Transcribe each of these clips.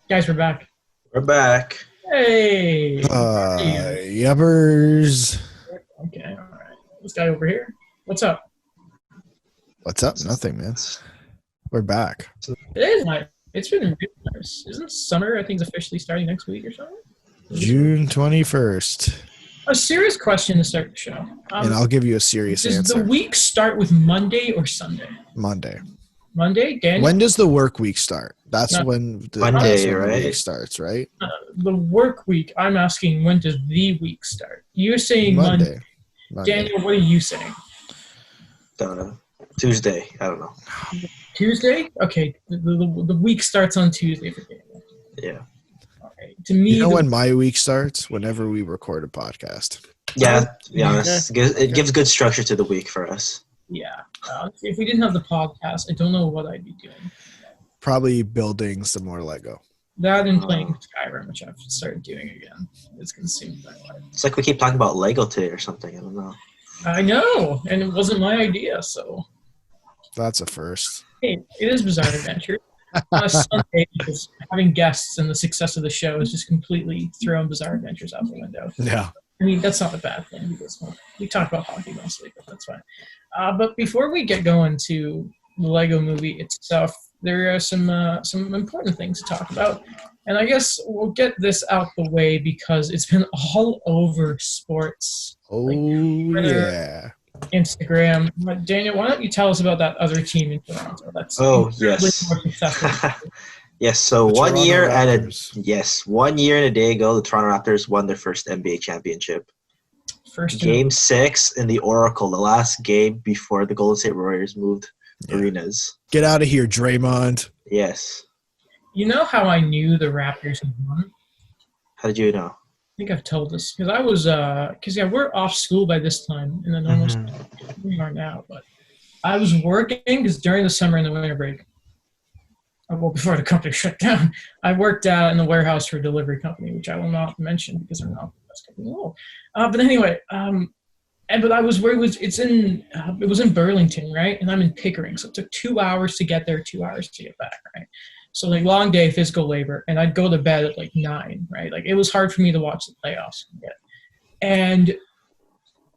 Guys, we're back. We're back. Hey. Hey. Yubbers. Okay, all right. This guy over here. What's up? What's up? Nothing, man. We're back. It is nice. It's been really nice. Isn't summer, I think, is officially starting next week or something? June 21st. A serious question to start the show. And I'll give you a serious Does answer. the week start with Monday or Sunday? Monday. Monday? Daniel? When does the work week start? That's No. when Monday, the right? week starts, right? The work week, I'm asking, when does the week start? You're saying Monday. Daniel, what are you saying? Don't know. Tuesday. I don't know. Tuesday? Okay, the week starts on Tuesday for Daniel. Yeah. Okay. To me, You know when my week starts? Whenever we record a podcast. Yeah, to be honest. It gives good structure to the week for us. Yeah. If we didn't have the podcast, I don't know what I'd be doing. Probably building some more Lego. That and playing Skyrim, which I've started doing again. It's consumed my life. It's like we keep talking about Lego today or something. I don't know. I know, and it wasn't my idea, so. That's a first. Hey, it is Bizarre Adventure. On a Sunday, because having guests and the success of the show is just completely throwing Bizarre Adventures out the window. Yeah. I mean, that's not a bad thing because we talk about hockey mostly, but that's fine. But before we get going to the Lego movie itself, there are some important things to talk about. And I guess we'll get this out the way because it's been all over sports. Oh, Twitter, yeah. Instagram. But Daniel, why don't you tell us about that other team in Toronto? That's yes. more successful. Yes, so The 1 Toronto year Raptors. 1 year and a day ago, the Toronto Raptors won their first NBA championship. First Game 6 in the Oracle, the last game before the Golden State Warriors moved arenas. Get out of here, Draymond. Yes. You know how I knew the Raptors had won? How did you know? I think I've told this because I was we're off school by this time in the normal school. We are now, but I was working because during the summer and the winter break, well, before the company shut down, I worked in the warehouse for a delivery company, which I will not mention because they're not the best company in the world. But anyway, but I was where it was. It was in Burlington, right? And I'm in Pickering, so it took 2 hours to get there, 2 hours to get back, right? So like long day, physical labor, and I'd go to bed at like 9, right? Like it was hard for me to watch the playoffs, and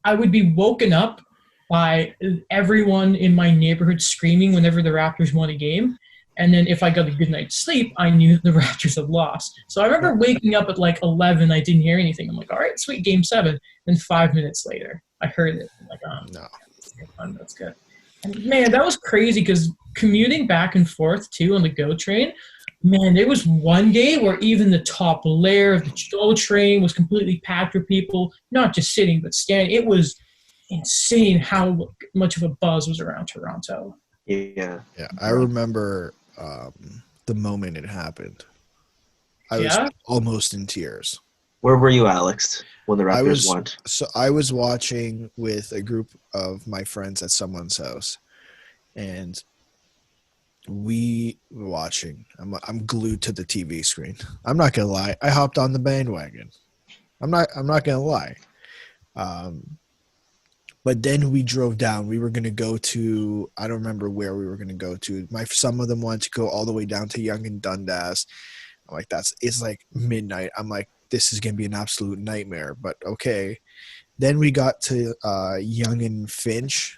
I would be woken up by everyone in my neighborhood screaming whenever the Raptors won a game. And then if I got a good night's sleep, I knew the Raptors had lost. So I remember waking up at like 11. I didn't hear anything. I'm like, all right, sweet, game 7. Then 5 minutes later, I heard it. I'm like, oh, no, that's good. And man, that was crazy because commuting back and forth too on the GO train, man, there was one day where even the top layer of the GO train was completely packed with people, not just sitting but standing. It was insane how much of a buzz was around Toronto. Yeah. Yeah, I remember the moment it happened. I was almost in tears. Where were you, Alex, when the Raptors won? So I was watching with a group of my friends at someone's house, and we were watching. I'm glued to the TV screen. I'm not gonna lie. I hopped on the bandwagon. I'm not gonna lie. But then we drove down. We were going to go to – I don't remember where we were going to go to. Some of them wanted to go all the way down to Yonge and Dundas. I'm like, it's like midnight. I'm like, this is going to be an absolute nightmare, but okay. Then we got to Yonge and Finch,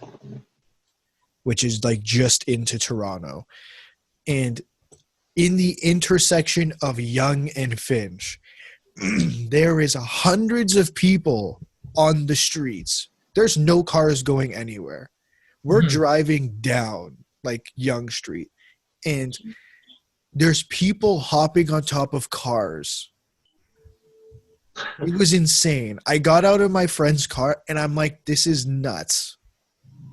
which is like just into Toronto. And in the intersection of Yonge and Finch, there is hundreds of people on the streets. There's no cars going anywhere. We're driving down like Yonge Street, and there's people hopping on top of cars. It was insane. I got out of my friend's car, and I'm like, this is nuts.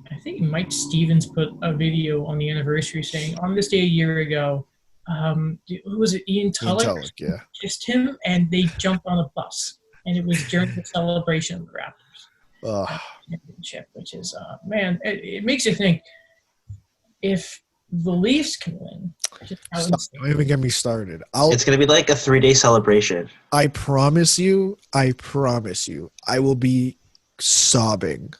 I think Mike Stevens put a video on the anniversary saying, on this day a year ago, who was it, Ian Tulloch? Yeah. Kissed him, and they jumped on a bus. And it was during the celebration of the Raptors. Championship, which is man, it makes you think if the Leafs can win. Don't even get me started. It's going to be like a 3-day celebration. I promise you, I will be sobbing.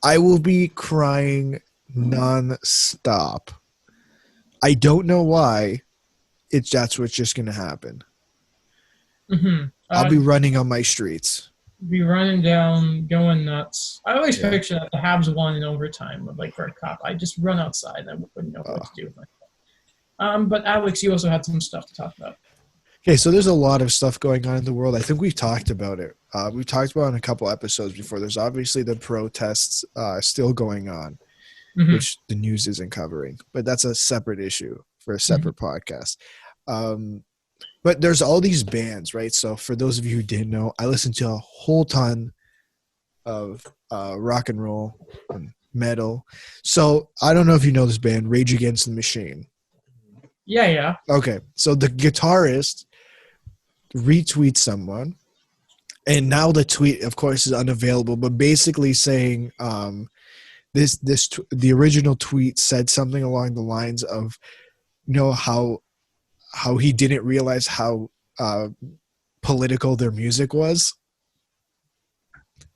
I will be crying non-stop. I don't know why. that's what's just gonna happen. Mm-hmm. I'll be running on my streets. Be running down, going nuts. I always picture that the Habs won in overtime, like for a cup. I just run outside and I wouldn't know what to do with myself. But Alex, you also had some stuff to talk about. Okay, so there's a lot of stuff going on in the world. I think we've talked about it. We've talked about it in a couple episodes before. There's obviously the protests still going on, which the news isn't covering. But that's a separate issue for a separate podcast. But there's all these bands, right? So for those of you who didn't know, I listen to a whole ton of rock and roll and metal. So I don't know if you know this band, Rage Against the Machine. Yeah. Okay, so the guitarist retweets someone, and now the tweet, of course, is unavailable, but basically saying the original tweet said something along the lines of, how he didn't realize how political their music was.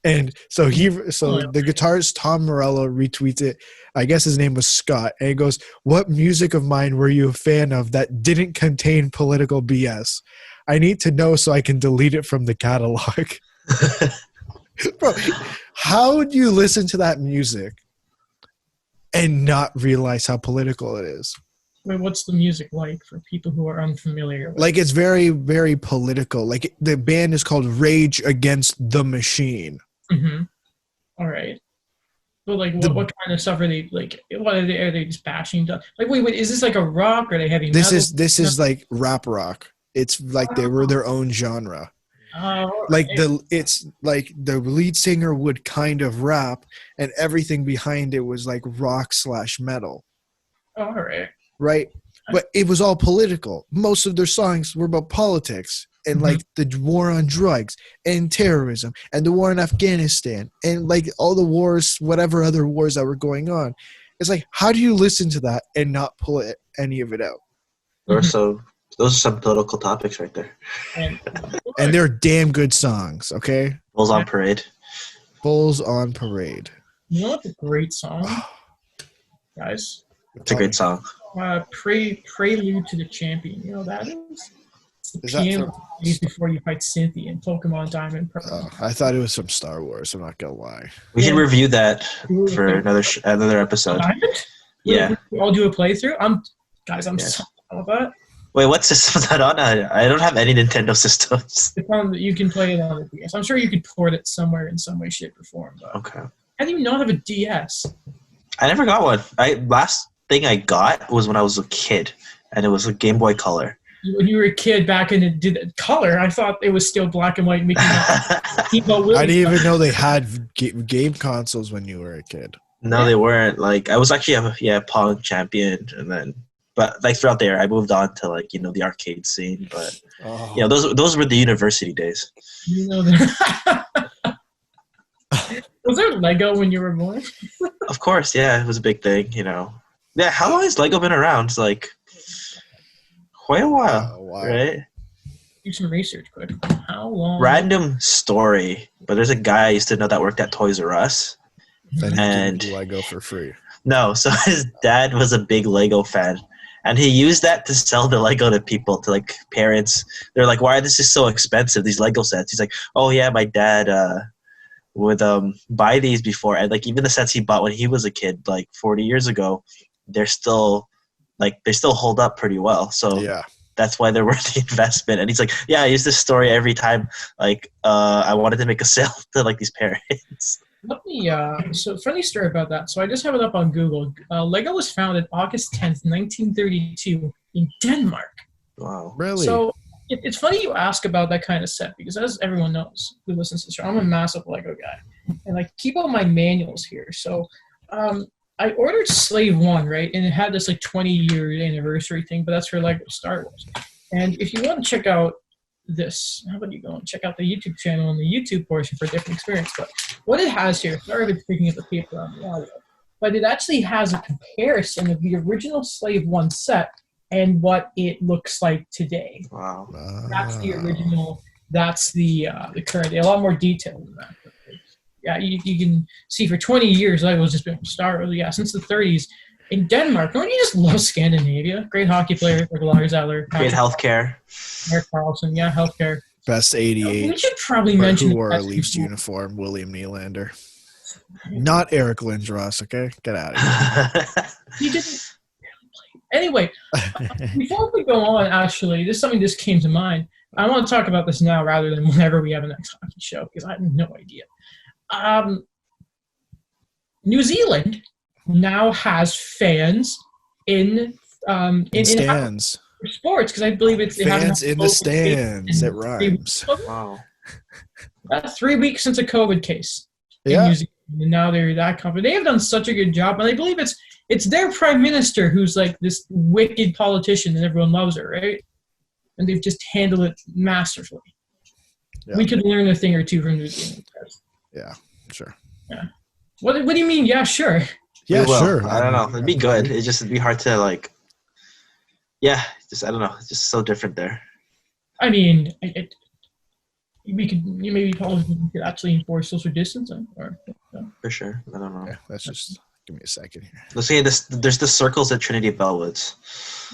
And so the guitarist Tom Morello retweets it. I guess his name was Scott. And he goes, "What music of mine were you a fan of that didn't contain political BS? I need to know so I can delete it from the catalog." Bro, how would you listen to that music and not realize how political it is? Wait, what's the music like for people who are unfamiliar with it? Like, it's very, very political. Like, the band is called Rage Against the Machine. Mm-hmm. All right. But, like, what kind of stuff are they, like, what are they just bashing? Like, wait, is this like a rock or are they heavy metal? This is like rap rock. It's like they were their own genre. Like it's like the lead singer would kind of rap, and everything behind it was like rock/metal. All right. Right? But it was all political. Most of their songs were about politics and like the war on drugs and terrorism and the war in Afghanistan and like all the wars, whatever other wars that were going on. It's like, how do you listen to that and not pull any of it out? Those are some political topics right there. And they're damn good songs, okay? Bulls on Parade. Bulls on Parade. You know what's a great song, guys? It's a great song. Prelude to the Champion. You know that is? It's the piano before you fight Cynthia in Pokemon Diamond Pearl. I thought it was from Star Wars. I'm not gonna lie. We can review that for another episode. Diamond? Yeah. We all do a playthrough. I'm so down with that. Wait, what system is that on? I don't have any Nintendo systems. You can play it on the DS. I'm sure you could port it somewhere in some way, shape, or form. But okay. How do you not have a DS? I never got one. Last thing I got was when I was a kid, and it was a Game Boy Color. When you were a kid back in the color, I thought it was still black and white. Mickey Mouse. I didn't even know they had game consoles when you were a kid. No, they weren't. Like, I was actually a Pong champion, but like throughout there, I moved on to like the arcade scene. But those were the university days. You know that. Was there Lego when you were born? Of course, yeah, it was a big thing. Yeah, how long has Lego been around? It's like quite a while, right? Do some research quick. How long? Random story, but there's a guy I used to know that worked at Toys R Us. And Lego for free. No, so his dad was a big Lego fan, and he used that to sell the Lego to people, to like parents. They're like, "Why this is so expensive? These Lego sets." He's like, "Oh yeah, my dad would buy these before, and like even the sets he bought when he was a kid, like 40 years ago, they still hold up pretty well." So yeah. That's why they're worth the investment. And he's like, "Yeah, I use this story every time. Like, I wanted to make a sale to like these parents." Let me, so funny story about that. So I just have it up on Google. Lego was founded August 10th, 1932 in Denmark. Wow. Really? So it's funny you ask about that kind of set because as everyone knows who listens to the show, I'm a massive Lego guy. And I keep all my manuals here. So I ordered Slave 1, right? And it had this like 20-year anniversary thing, but that's for Lego Star Wars. And if you want to check out this, how about you go and check out the YouTube channel and the YouTube portion for a different experience. But what it has here, sorry if it's picking up the paper on the audio, but it actually has a comparison of the original Slave 1 set and what it looks like today. Wow. That's the original, that's the current, a lot more detail than that. Yeah, you can see for 20 years Lego's just been Star Wars. Yeah, since the 30s, In Denmark, don't you just love Scandinavia? Great hockey players like Lars Eller, Great healthcare. Erik Karlsson, yeah, healthcare. Best 88. We should probably mention who wore a Leafs uniform, William Nylander. Not Eric Lindros, okay? Get out of here. He didn't. Anyway, before we go on, actually, something just came to mind. I want to talk about this now rather than whenever we have a next hockey show because I have no idea. New Zealand now has fans in stands. Sports because I believe it's fans in the stands. It rhymes. Wow. That's 3 weeks since a COVID case. Yeah. New Zealand, and now they're that company. They have done such a good job, and I believe it's their prime minister who's like this wicked politician and everyone loves her, right? And they've just handled it masterfully. Yeah. We could learn a thing or two from New Zealand. Yeah, sure. Yeah. What do you mean? Yeah, sure. Yeah, sure. I don't know. It'd be good. It'd be hard to like. Yeah, I don't know. It's just so different there. I mean, we could actually enforce social distancing, or for sure. I don't know. Yeah, let's just give me a second here. Let's say this. There's the circles at Trinity Bellwoods.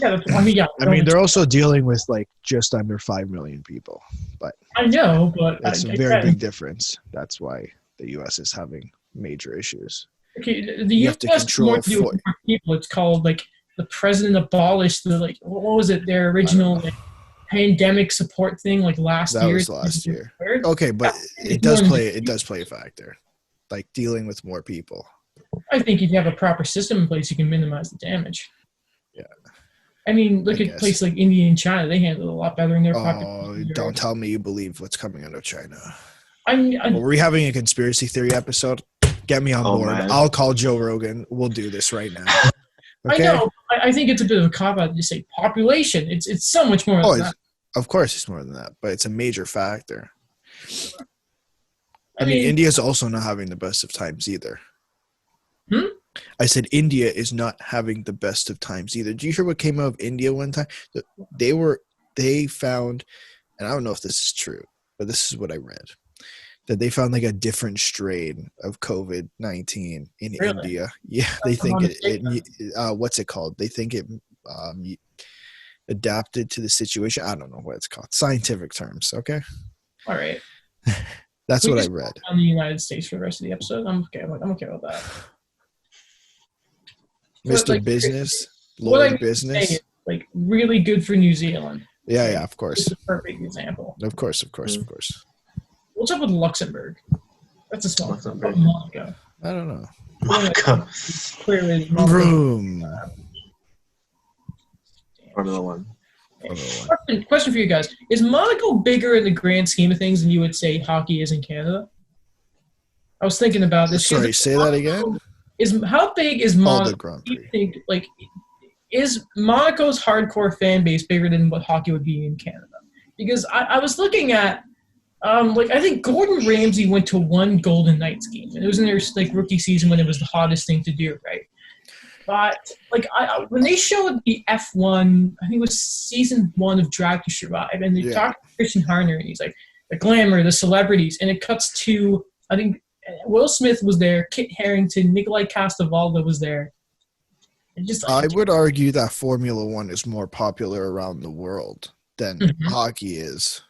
Yeah, I mean, they're also dealing with like just under 5 million people, but I know, but it's a very big difference. That's why the U.S. is having major issues. Okay, the U.S. has more to do with more people. It's called like the president abolished the what was it? Their original pandemic support thing last year. That was last year. Okay, but it does play a factor, like dealing with more people. I think if you have a proper system in place, you can minimize the damage. Yeah. I mean, look at places like India and China. They handle it a lot better in their population. Don't tell me you believe what's coming out of China. Were we having a conspiracy theory episode? Get me on board. Man. I'll call Joe Rogan. We'll do this right now. Okay? I know. I think it's a bit of a cop-out to say population. It's so much more than that. Of course it's more than that, but it's a major factor. I mean, India's also not having the best of times either. I said India is not having the best of times either. Do you hear what came out of India one time? They found, and I don't know if this is true, but this is what I read, that they found like a different strain of COVID-19 in India. Yeah, they think what's it called? They think it adapted to the situation. I don't know what it's called. Scientific terms, okay? All right. That's what I read. On the United States for the rest of the episode, I'm okay. I'm okay with that. Mr. Business, Lord Business. Is, really good for New Zealand. Yeah, of course. It's a perfect example. Of course. What's up with Luxembourg? That's a small Monaco. I don't know. Monaco. Clearly. Room. Formula One. Question for you guys. Is Monaco bigger in the grand scheme of things than you would say hockey is in Canada? I was thinking about this. Sorry, say that again? How big is Monaco? Do you think, is Monaco's hardcore fan base bigger than what hockey would be in Canada? Because I was looking at, I think Gordon Ramsay went to one Golden Knights game, and it was in their rookie season when it was the hottest thing to do, right? But when they showed the F1, I think it was season 1 of Drive to Survive, and they talked to Christian Harner, and he's like the glamour, the celebrities, and it cuts to I think Will Smith was there, Kit Harington, Nikolai Castavaldo was there. I would argue that Formula One is more popular around the world than hockey is.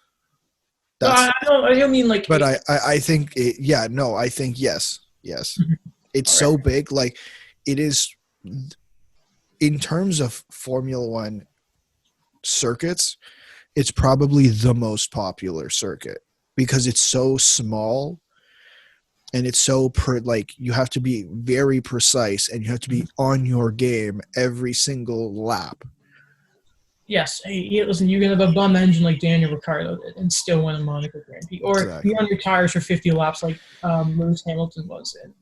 I don't mean But I think I think yes. It's so big, it is. In terms of Formula One circuits, it's probably the most popular circuit because it's so small and it's so you have to be very precise and you have to be on your game every single lap. Yes. Hey, listen, you can have a bum engine like Daniel Ricciardo did and still win a Monaco Grand Prix, or be on your tires for 50 laps like Lewis Hamilton was in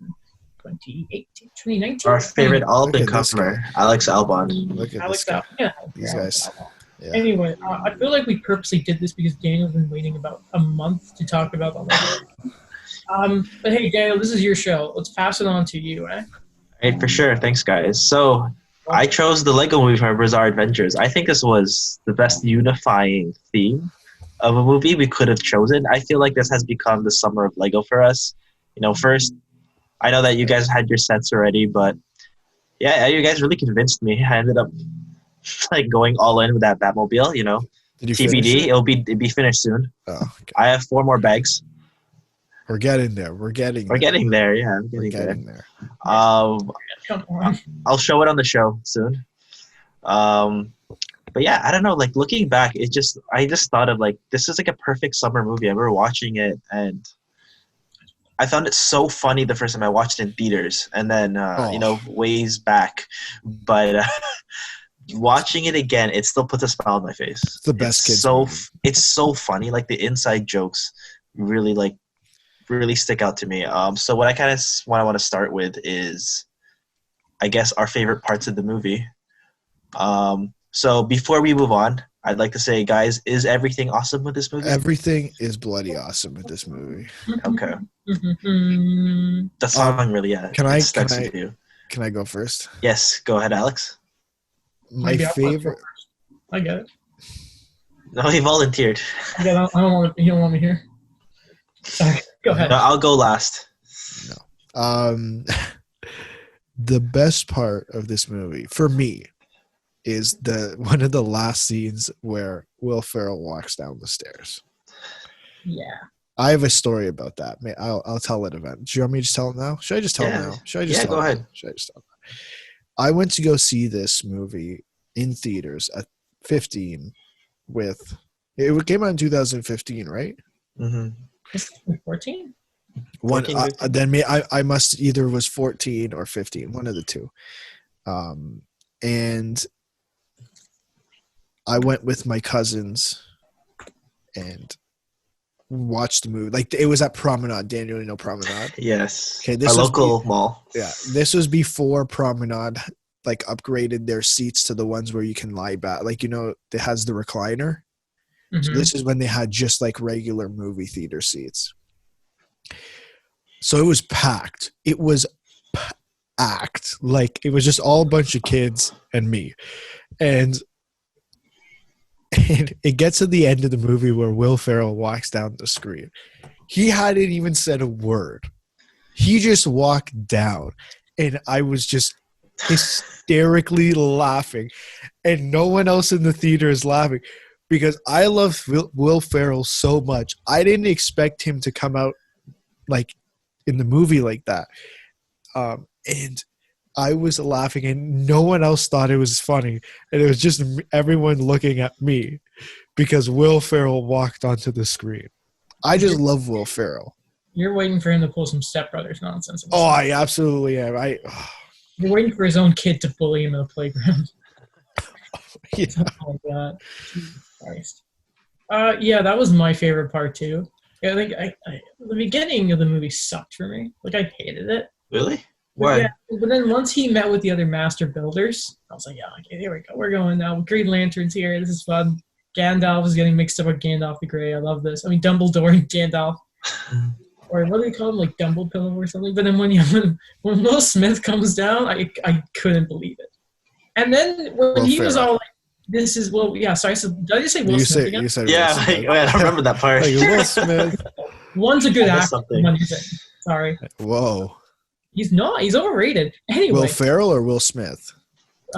2019. Our favorite Albon-Comer, Alex Albon. Look at this guy. Yeah. These guys. Yeah. Anyway, I feel like we purposely did this because Daniel's been waiting about a month to talk about the Lego. But hey, Daniel, this is your show. Let's pass it on to you, eh? Hey, for sure. Thanks, guys. So I chose the Lego movie for Bizarre Adventures. I think this was the best unifying theme of a movie we could have chosen. I feel like this has become the summer of Lego for us. First, I know that you guys had your sets already, but Yeah, you guys really convinced me. I ended up like going all in with that Batmobile. Did you finish TBD. it? It'll be finished soon. Oh, okay. I have 4 more bags. We're getting there. We're getting We're there. getting there. Yeah, I'm We're getting there. getting there. Come on. I'll show it on the show soon. But yeah, I don't know. Like looking back, I just thought of like this is like a perfect summer movie. I remember watching it, and I found it so funny the first time I watched it in theaters, and then ways back. But watching it again, it still puts a smile on my face. It's the best kids So movie. it's so funny. Like the inside jokes really stick out to me. So what I want to start with is, I guess, our favorite parts of the movie. So before we move on, I'd like to say, guys, is everything awesome with this movie? Everything is bloody awesome with this movie. Okay. Mhm. The song really, yeah. Can it sticks with you. Can I go first? Yes, go ahead, Alex. My Maybe I'll go favorite. first. I get it. No, he volunteered. Yeah, I don't want. You don't want me here. Sorry. Go ahead. No, I'll go last. The best part of this movie for me is one of the last scenes where Will Ferrell walks down the stairs. Yeah. I have a story about that. I'll tell it event. Do you want me to tell it now? Should I just tell it now? Should I just tell go it ahead. now? Should I just tell it now? I went to go see this movie in theaters at 15 it came out in 2015, right? Mm-hmm. 14. I must either was 14 or 15, one of the two. And I went with my cousins and watched the movie. Like it was at Promenade. Daniel, you know Promenade? Yes. Okay, Our local mall. Yeah, this was before Promenade like upgraded their seats to the ones where you can lie back. Like it has the recliner. Mm-hmm. So this is when they had just like regular movie theater seats. So it was packed. It was packed. Like it was just all a bunch of kids and me. And it gets to the end of the movie where Will Ferrell walks down the screen. He hadn't even said a word. He just walked down. And I was just hysterically laughing. And no one else in the theater is laughing. Because I love Will Ferrell so much. I didn't expect him to come out like in the movie like that. And I was laughing and no one else thought it was funny. And it was just everyone looking at me because Will Ferrell walked onto the screen. I just love Will Ferrell. You're waiting for him to pull some Step Brothers nonsense. Oh, I absolutely am. You're waiting for his own kid to bully him in the playground. Yeah. Something like that. Jesus Christ. Yeah, that was my favorite part too. Yeah, I think the beginning of the movie sucked for me. Like I hated it. Really? Why? Yeah, but then once he met with the other master builders, I was like, yeah, okay, here we go. We're going now. Green Lantern's here. This is fun. Gandalf is getting mixed up with Gandalf the Grey. I love this. I mean, Dumbledore and Gandalf. Or what do they call him? Like Dumblepillow or something. But then when Will Smith comes down, I couldn't believe it. And then when he was all like, this is sorry, did I just say Will Smith again? You said yeah, Will Smith. I don't remember that part. Like Will Smith. One's a good actor. One isn't. Sorry. Whoa. He's not. He's overrated. Anyway. Will Ferrell or Will Smith?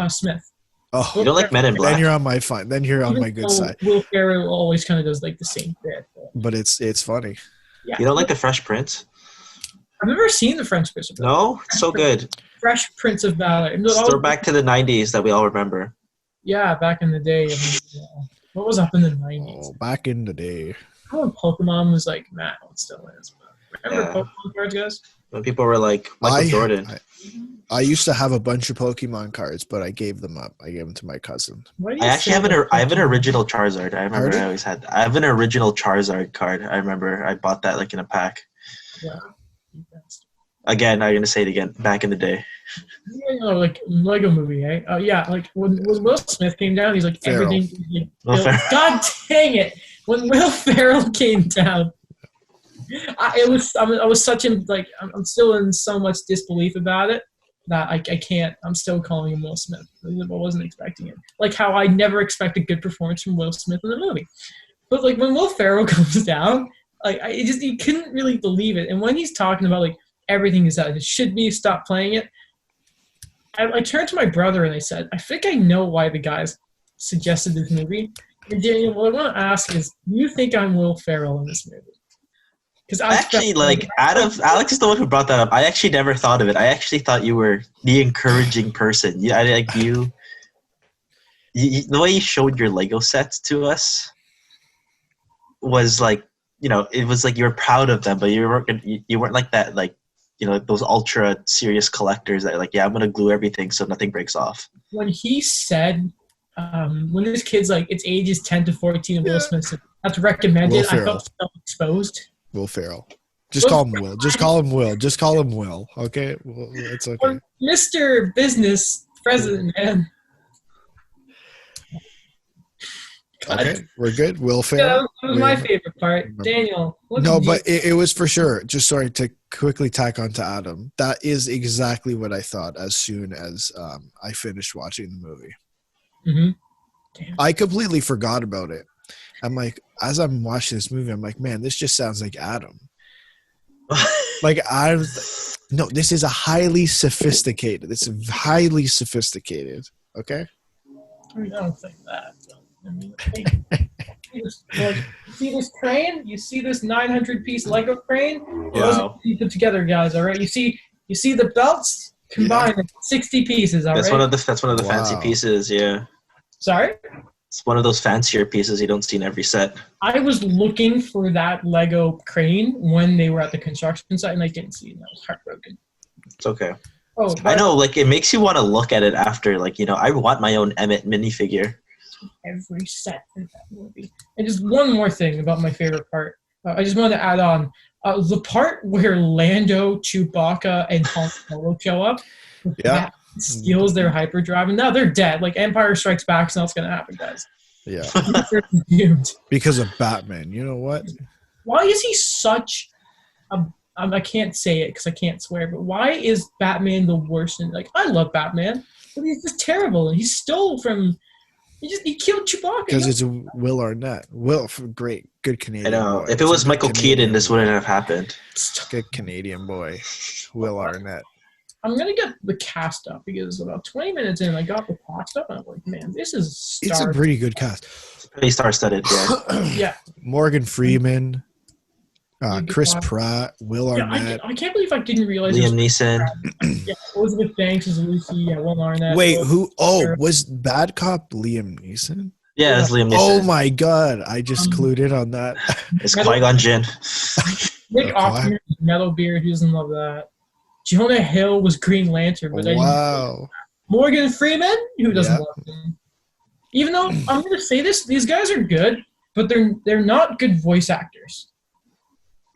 Smith. Oh, you don't like Men in Black? Then you're on my fine. Then you're on my good side. Will Ferrell always kind of does like the same bit. But it's funny. Yeah. You don't like the Fresh Prince? I've never seen the Fresh Prince of Bel-Air. No, it's so good. Fresh Prince of Bel-Air. Throw back to the '90s that we all remember. Yeah, back in the day. I mean, what was up in the '90s? Oh, back in the day. When Pokemon was like, it still is. But remember Pokemon cards, guys? When people were like Michael Jordan. I used to have a bunch of Pokemon cards, but I gave them up. I gave them to my cousin. I actually have an original Charizard. I remember I have an original Charizard card. I remember I bought that like in a pack. Yeah. Again, I'm gonna say it again. Back in the day. Like Lego Movie, eh? Yeah, like when Will Smith came down, he's like everything. God dang it! When Will Ferrell came down, I was such in like I'm still in so much disbelief about it that I can't. I'm still calling him Will Smith. I wasn't expecting it. Like how I never expect a good performance from Will Smith in the movie, but like when Will Ferrell comes down, like you couldn't really believe it. And when he's talking about like everything is as it should be, stop playing it. I turned to my brother and I said, I think I know why the guys suggested this movie. And Daniel, what I want to ask is, do you think I'm Will Ferrell in this movie? Because Actually, like Alex is the one who brought that up. I actually never thought of it. I actually thought you were the encouraging person. Yeah, you, the way you showed your Lego sets to us was like, it was like you were proud of them, but you weren't like that, like, those ultra serious collectors that are like, yeah, I'm gonna glue everything so nothing breaks off. When he said, when his kids like its ages 10 to 14 and Will Smith said that's recommended, I felt so exposed. Will Ferrell. Just call him Will. Just call him Will. Just call him Will. Okay? Well, it's okay. Mr. Business President, man. Okay, we're good. Will Ferrell. Yeah, that was my favorite part. Daniel. No, but it was for sure. Just sorry to quickly tack on to Adam. That is exactly what I thought as soon as I finished watching the movie. Mm-hmm. I completely forgot about it. I'm like, as I'm watching this movie, I'm like, man, this just sounds like Adam. Like no, this is a highly sophisticated. It's highly sophisticated. Okay. I mean, I don't think that. I mean, you see this crane? You see this 900-piece Lego crane? Wow. You put together, guys. All right. You see the belts combined, 60 pieces. All right. That's one of the fancy pieces. Yeah. Sorry. It's one of those fancier pieces you don't see in every set. I was looking for that Lego crane when they were at the construction site, and I didn't see it. And I was heartbroken. It's okay. Oh, I know, like, it makes you want to look at it after, like, I want my own Emmett minifigure. Every set in that movie. And just one more thing about my favorite part. I just wanted to add on. The part where Lando, Chewbacca, and Han Solo show up. Yeah. Steals their hyperdrive, and now they're dead. Like Empire Strikes Back, so that's gonna happen, guys. Yeah. Doomed. Because of Batman. You know what? Why is he such a? I can't say it because I can't swear, but why is Batman the worst? And like, I love Batman, but he's just terrible. And he stole from. He killed Chewbacca. Because it's Will Arnett. Great, good Canadian. I know. Boy. If it was Michael Keaton, this wouldn't have happened. Good Canadian boy, Will Arnett. I'm going to get the cast up because about 20 minutes in, I got the cast up, and I'm like, man, this is It's a pretty good cast. Pretty star-studded, yeah. Yeah. Morgan Freeman, Chris Pratt, Will Arnett. I can't believe I didn't realize Liam Neeson. Yeah, Elizabeth Banks is Lucy. Yeah, Will Arnett. Wait, who? Oh, was Bad Cop Liam Neeson? Yeah, it's Liam Neeson. Oh my God, I just clued in on that. It's Qui-Gon Jinn. Nick Offerman, Metalbeard, who doesn't love that? Jonah Hill was Green Lantern. But wow. Morgan Freeman, who doesn't love him? Even though I'm going to say this, these guys are good, but they're not good voice actors.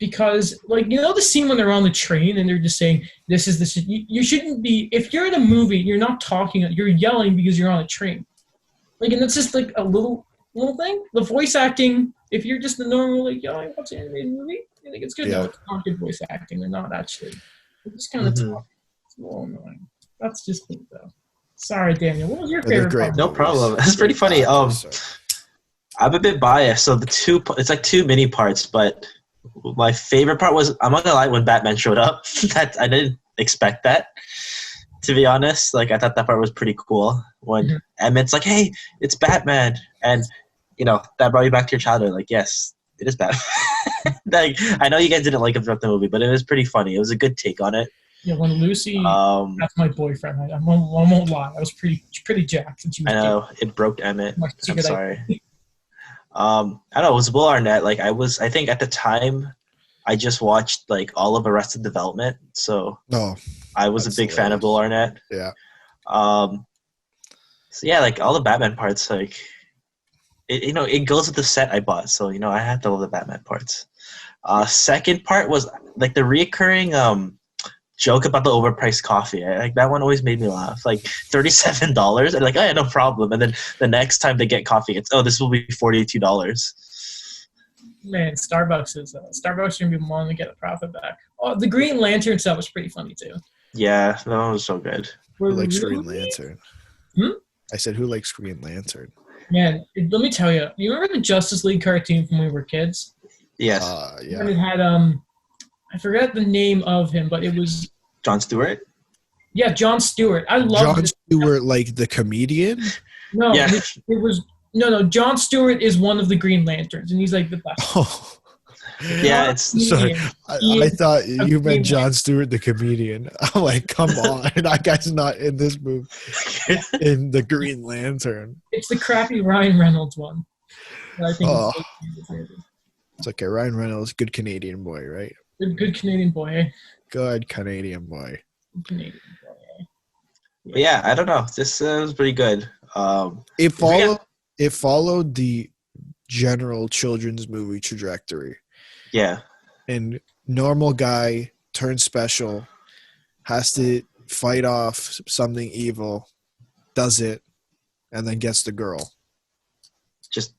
Because, like, the scene when they're on the train and they're just saying, this is this. You shouldn't be, if you're in a movie, you're not talking, you're yelling because you're on a train. Like, and that's just like a little thing. The voice acting, if you're just the normal, like, yo, I watch an animated movie, I think it's good. Yeah. No, it's not good voice acting. They're not actually. They're just kind of talking. It's a little annoying. That's just me, though. Sorry, Daniel. What was your favorite part? No problem. It's pretty funny. I'm a bit biased, so it's like two mini parts, but my favorite part was, I'm not gonna lie, when Batman showed up. That I didn't expect that, to be honest. Like, I thought that part was pretty cool when Emmett's like, "Hey, it's Batman," and that brought you back to your childhood. Like, yes, it is Batman. Like, I know you guys didn't like him throughout the movie, but it was pretty funny. It was a good take on it. Yeah, when Lucy, that's my boyfriend. I won't lie. I was pretty jacked. I know it broke Emmett. I'm sorry. I don't know. It was Will Arnett. Like, I think at the time, I just watched like all of Arrested Development, so I was a big fan of Will Arnett. Yeah. So yeah, like all the Batman parts, like it goes with the set I bought, so I had to love the Batman parts. Second part was like the reoccurring joke about the overpriced coffee. Like, that one always made me laugh. Like, $37, and like, oh yeah, no problem. And then the next time they get coffee, it's this will be $42. Man, Starbucks is gonna be wanting to get a profit back. Oh, the Green Lantern stuff was pretty funny too. Yeah, that one was so good. Who likes Green Lantern? I said, who likes Green Lantern? Man, let me tell you. You remember the Justice League cartoon from when we were kids? Yes. And it had I forgot the name of him, but it was Jon Stewart. Yeah, Jon Stewart. I love Jon Stewart, like the comedian. No, Yeah. it was no. Jon Stewart is one of the Green Lanterns, and he's like the best. Oh, Yeah, it's sorry. I thought you meant Green Jon Stewart, the comedian. I'm like, come on, that guy's not in this movie. In the Green Lantern. It's the crappy Ryan Reynolds one. That I think It's okay. Ryan Reynolds, good Canadian boy, right? good Canadian boy. Eh? Good Canadian boy. Good Canadian boy. Eh? But yeah, I don't know. This was pretty good. It followed the general children's movie trajectory. Yeah. And normal guy turns special, has to fight off something evil, does it, and then gets the girl. Just,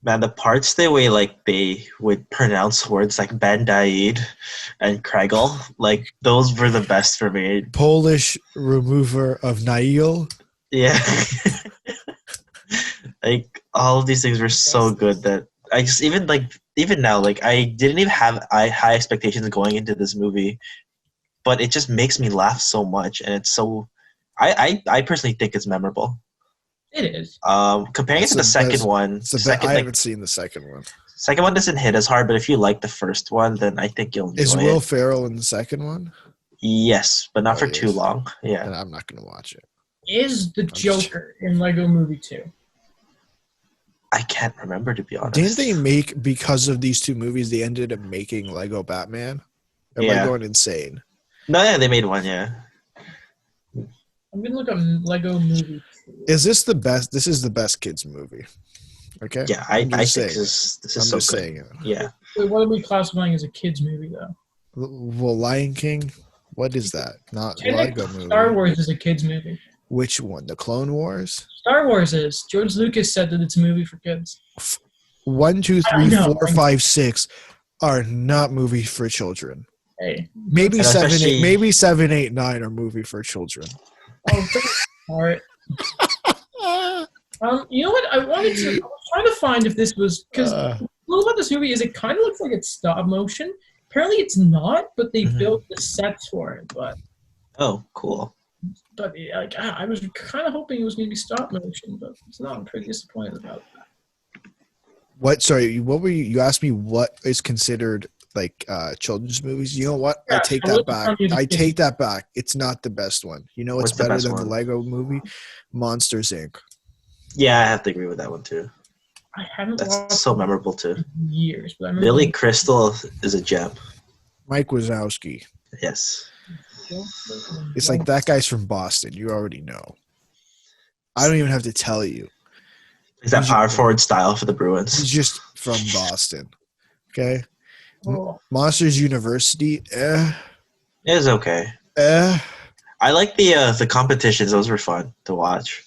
man, the parts the way like they would pronounce words like Bandaid and Kregel, like those were the best for me. Polish remover of Nail. Yeah. Like all of these things were so good that I just even now, like I didn't even have high expectations going into this movie, but it just makes me laugh so much, and it's so. I personally think it's memorable. It is. Comparing it to the second one, I haven't seen the second one. Second one doesn't hit as hard, but if you like the first one, then I think you'll enjoy it. Is Will Ferrell in the second one? Yes, but not for too long. Yeah, and I'm not going to watch it. Is the Joker in Lego Movie 2? I can't remember, to be honest. Didn't they make, because of these two movies, they ended up making Lego Batman? Am I going insane? No, yeah, they made one, yeah. I'm going to look up Lego Movie 2. Is this the best? This is the best kids movie. Okay? Yeah, I think this is so good. Saying it. Yeah. Wait, what are we classifying as a kids movie, though? Well, Lion King, what is that? Not Lego movie. Star Wars is a kids movie. Which one? The Clone Wars? Star Wars is. George Lucas said that it's a movie for kids. 1, 2, 3, 4, 5, 6 are not movies for children. Hey. Maybe 7, 8. Maybe 7, 8, 9 are movie for children. Oh, all right. You know what? I was trying to find if this was, because the cool about this movie is it kind of looks like it's stop motion. Apparently it's not, but they built the sets for it. But cool. But like, I was kind of hoping it was going to be stop motion, but it's not. I'm pretty disappointed about that. What? Sorry, what were you? You asked me what is considered like children's movies. You know what? Yeah, I take that back. I take that back. It's not the best one. You know what's better than the Lego movie? Monsters, Inc. Yeah, I have to agree with that one too. I haven't watched That's so memorable too. in years, but I remember Billy Crystal is a gem. Mike Wazowski. Yes. It's like that guy's from Boston. You already know. I don't even have to tell you. Is that power forward style for the Bruins? He's just from Boston. Okay. Oh. Monsters University. It was okay. I like the competitions. Those were fun to watch.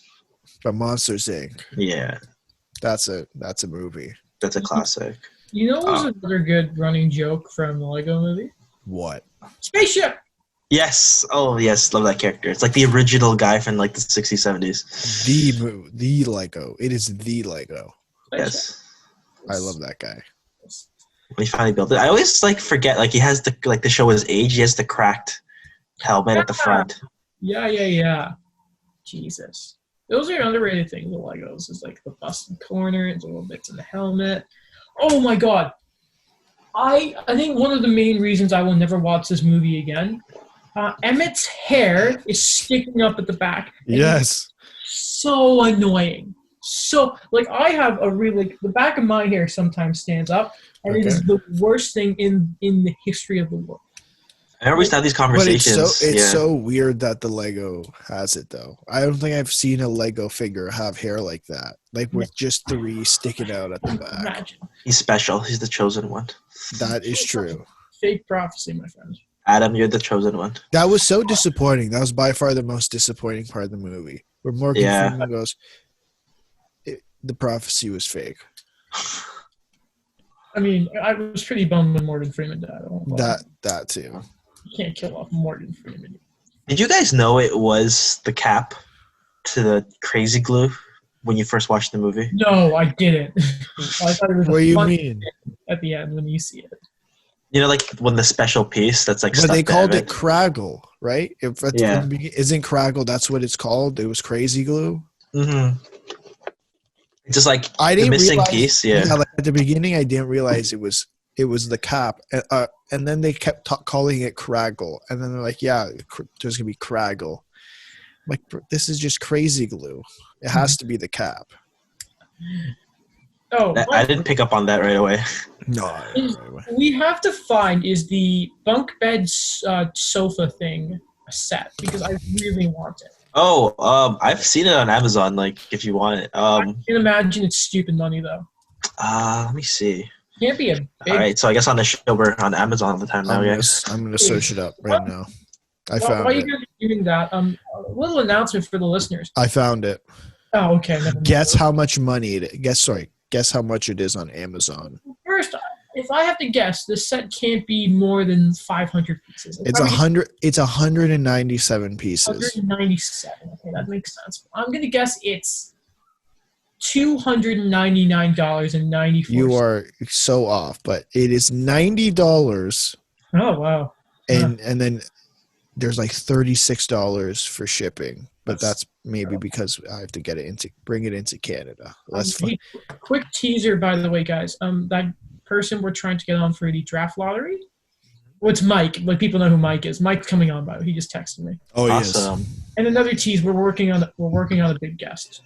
But Monsters Inc. Yeah. That's a movie. That's a classic. You know what was another good running joke from the Lego movie? What? Spaceship! Yes. Oh, yes. Love that character. It's like the original guy from like the 60s, 70s. The Lego. It is the Lego. Yes. I love that guy. When he finally built it. I always like forget, like he has to show his age, he has the cracked helmet at the front. Yeah. Jesus. Those are underrated things with Legos. Is like the busted corner, it's little bits in the helmet. Oh my god. I think one of the main reasons I will never watch this movie again, Emmett's hair is sticking up at the back. Yes. So annoying. So, like, I have the back of my hair sometimes stands up, and it is the worst thing in the history of the world. I always have these conversations. But it's so weird that the Lego has it, though. I don't think I've seen a Lego figure have hair like that, like with just 3 sticking out at the back. Imagine. He's special. He's the chosen one. That is true. Fake prophecy, my friend. Adam, you're the chosen one. That was so disappointing. That was by far the most disappointing part of the movie. Where Morgan Freeman goes, the prophecy was fake. I mean, I was pretty bummed when Morgan Freeman died. That too. You can't kill off Morgan Freeman. Did you guys know it was the cap to the crazy glue when you first watched the movie? No, I didn't. I thought it was what do you mean? At the end when you see it. You know, like when the special piece that's like. But they called it it Craggle, right? Yeah. Isn't Craggle? That's what it's called. It was Crazy Glue. Mm-hmm. It's just like I the didn't missing realize. piece. Yeah. Like at the beginning, I didn't realize it was the cap, and then they kept calling it Craggle, and then they're like, "Yeah, there's gonna be Craggle." I'm like, this is just Crazy Glue. It has to be the cap. Oh, I didn't pick up on that right away. No, we have to find is the bunk bed sofa thing a set because I really want it. Oh, I've seen it on Amazon. Like, if you want it. I can imagine it's stupid money though. Let me see. Can't be a big. All right, so I guess on the show we're on Amazon all the time now. I'm gonna search it up right now. I found while it. you guys are doing that, a little announcement for the listeners. I found it. Oh, okay. Guess how much money it is. Guess how much it is on Amazon. First, if I have to guess, this set can't be more than 500 pieces. It's 100. It's 197 pieces. 197. Okay, that makes sense. I'm gonna guess it's $299.94. You are so off, but it is $90. Oh wow! And then there's like $36 for shipping, but that's maybe because I have to bring it into Canada. That's fun. Hey, quick teaser, by the way, guys. That person we're trying to get on for the draft lottery. Well, it's Mike. Like people know who Mike is. Mike's coming on by. He just texted me. Oh, awesome. Yes. And another tease. We're working on a big guest.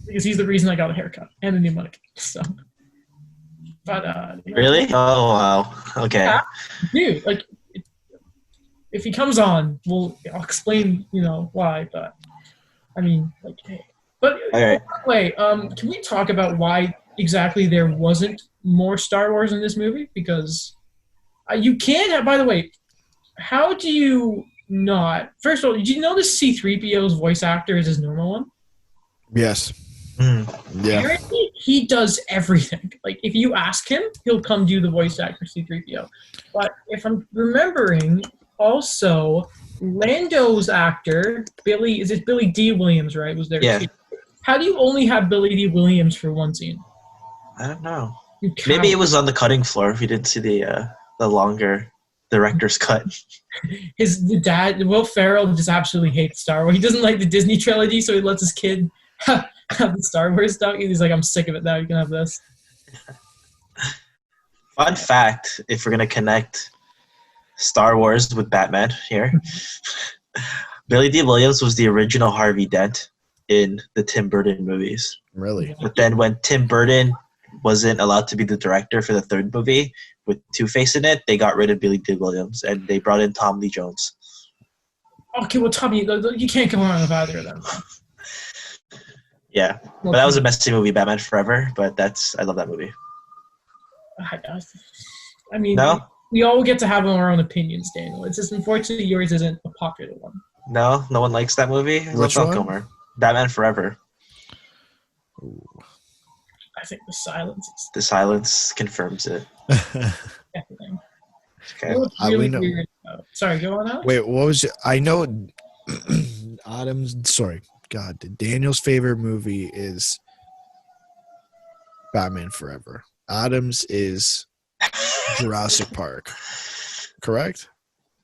Because he's the reason I got a haircut and a new mic. So, but really? Oh wow. Okay. Yeah, dude, like if he comes on, I'll explain, why. But I mean, like, hey. But right. Wait, can we talk about why exactly there wasn't more Star Wars in this movie? Because you can. By the way, how do you not? First of all, did you know the C-3PO's voice actor is his normal one? Yes. Mm. Yeah. Apparently, he does everything. Like, if you ask him, he'll come do the voice actor C-3PO. But if I'm remembering, also, Lando's actor, Billy D. Williams, right, was there Yeah. too. How do you only have Billy D. Williams for one scene? I don't know. Maybe it was on the cutting floor if you didn't see the longer director's cut. His dad, Will Ferrell, just absolutely hates Star Wars. He doesn't like the Disney trilogy, so he lets his kid have the Star Wars stuff. He's like, I'm sick of it now. You can have this. Fun fact, if we're going to connect Star Wars with Batman here, Billy D. Williams was the original Harvey Dent in the Tim Burton movies. Really? But then when Tim Burton wasn't allowed to be the director for the third movie with Two-Face in it, they got rid of Billy D. Williams and they brought in Tom Lee Jones. Okay, well, Tommy, you can't come around with either of them. Yeah, but that was a messy movie, Batman Forever, but I love that movie. I mean, no? We all get to have our own opinions, Daniel. It's just unfortunately yours isn't a popular one. No one likes that movie? Which one? Comer. Batman Forever. Ooh. I think the silence is The silence confirms it. everything. Okay. Really weird. Sorry, go on out. Wait, what was it? I know Daniel's favorite movie is Batman Forever. Adam's is Jurassic Park. Correct?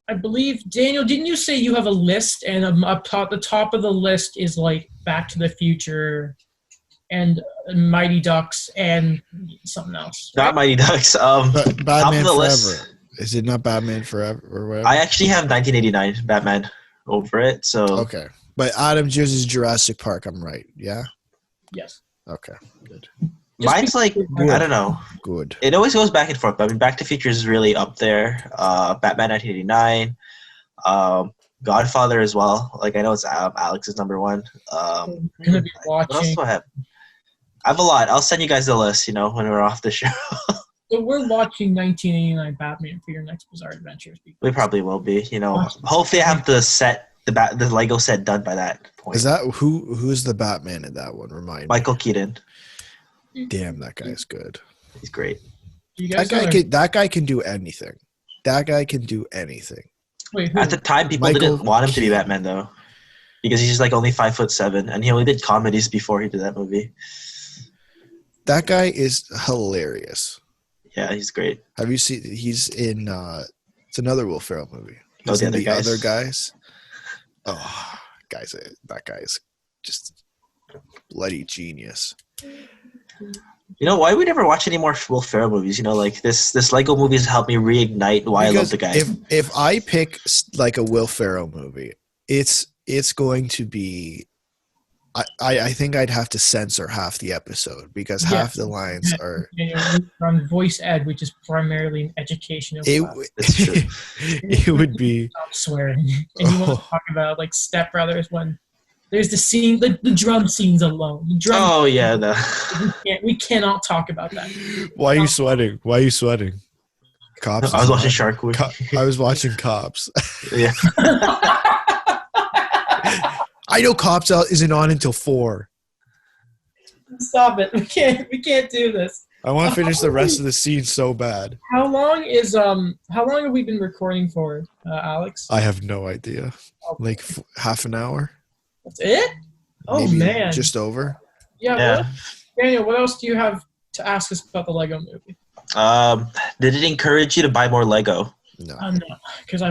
I believe, Daniel, didn't you say you have a list and the top of the list is like Back to the Future and Mighty Ducks and something else? Right? Not Mighty Ducks. Batman top of the Forever. list. Is it not Batman Forever or whatever? I actually have 1989 Batman over it. So Okay. But Adam's yours is Jurassic Park. I'm right. Yeah? Yes. Okay. Good. mine's like, I don't know. Good. It always goes back and forth. But I mean, Back to the Future is really up there. Batman 1989. Godfather as well. Like, I know it's Alex's number one. I'm gonna be What else watching. do I have? I have a lot. I'll send you guys the list, when we're off the show. So we're watching 1989 Batman for your next Bizarre Adventures. We probably will be, Hopefully I have the Lego set done by that point. Is that who's the Batman in that one? Remind me. Michael Keaton. Damn, that guy's good. He's great. You guys That guy can do anything. That guy can do anything. Wait, who? At the time, people Michael didn't want him to be Keaton. Batman though, because he's just like only 5'7", and he only did comedies before he did that movie. That guy is hilarious. Yeah, he's great. Have you seen? He's in. It's another Will Ferrell movie. Oh, He's the in other guys? Other Guys. Oh, guys, that guy's just bloody genius. You know, why we never watch any more Will Ferrell movies? You know, like this Lego movies helped me reignite why I love the guy. If I pick like a Will Ferrell movie, it's going to be. I think I'd have to censor half the episode because half the lines are on voice ed, which is primarily an educational class. That's true. It would be Stop swearing. And you want to talk about like Step Brothers when there's the scene, the drum scenes alone. The drum Oh yeah, we cannot talk about that. Why are you sweating? Why are you sweating? Cops. I was watching Shark Week. I was watching Cops. Yeah. I know Cops Out isn't on until 4. Stop it. We can't do this. I want to finish the rest of the scene so bad. How long have we been recording for, Alex? I have no idea. Like half an hour? That's it? Oh, maybe man. just over? Yeah. Daniel, what else do you have to ask us about the Lego movie? Did it encourage you to buy more Lego? No.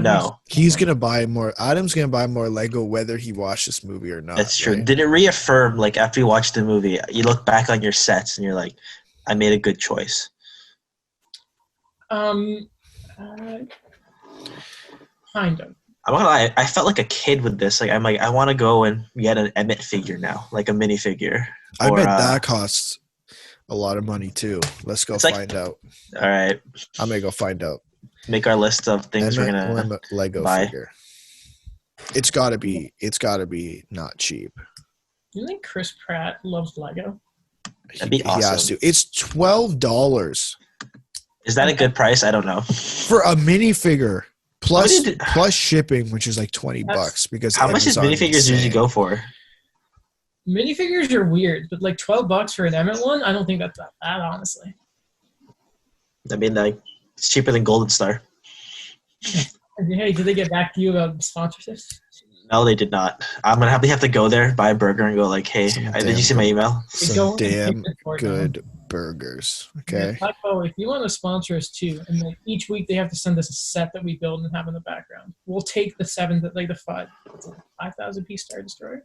No, because He's gonna buy more. Adam's gonna buy more Lego whether he watched this movie or not. That's true. Right? Did it reaffirm, like, after you watched the movie, you look back on your sets and you're like, I made a good choice? Kind of. I'm not gonna lie, I felt like a kid with this. Like, I'm like, I want to go and get an Emmett figure now, like a minifigure. I bet that costs a lot of money too. Let's go find out. All right. I'm gonna go find out. Make our list of things we're gonna Lego buy. figure. It's gotta be not cheap. Do you think Chris Pratt loves Lego? That'd be awesome. He has to. It's $12 Is that a good price? I don't know. for a minifigure plus shipping, which is like $20 because how much does minifigures usually go for? Minifigures are weird, but like $12 for an Emmett one, I don't think that's that bad, honestly. I mean, like, it's cheaper than Golden Star. Hey, did they get back to you about sponsorships? No, they did not. I'm gonna have to go there, buy a burger, and go like, "Hey, did you see my email?" Some damn good burgers. Okay. Yeah, if you want to sponsor us too, and like each week they have to send us a set that we build and have in the background. We'll take the 5,000 piece Star Destroyer.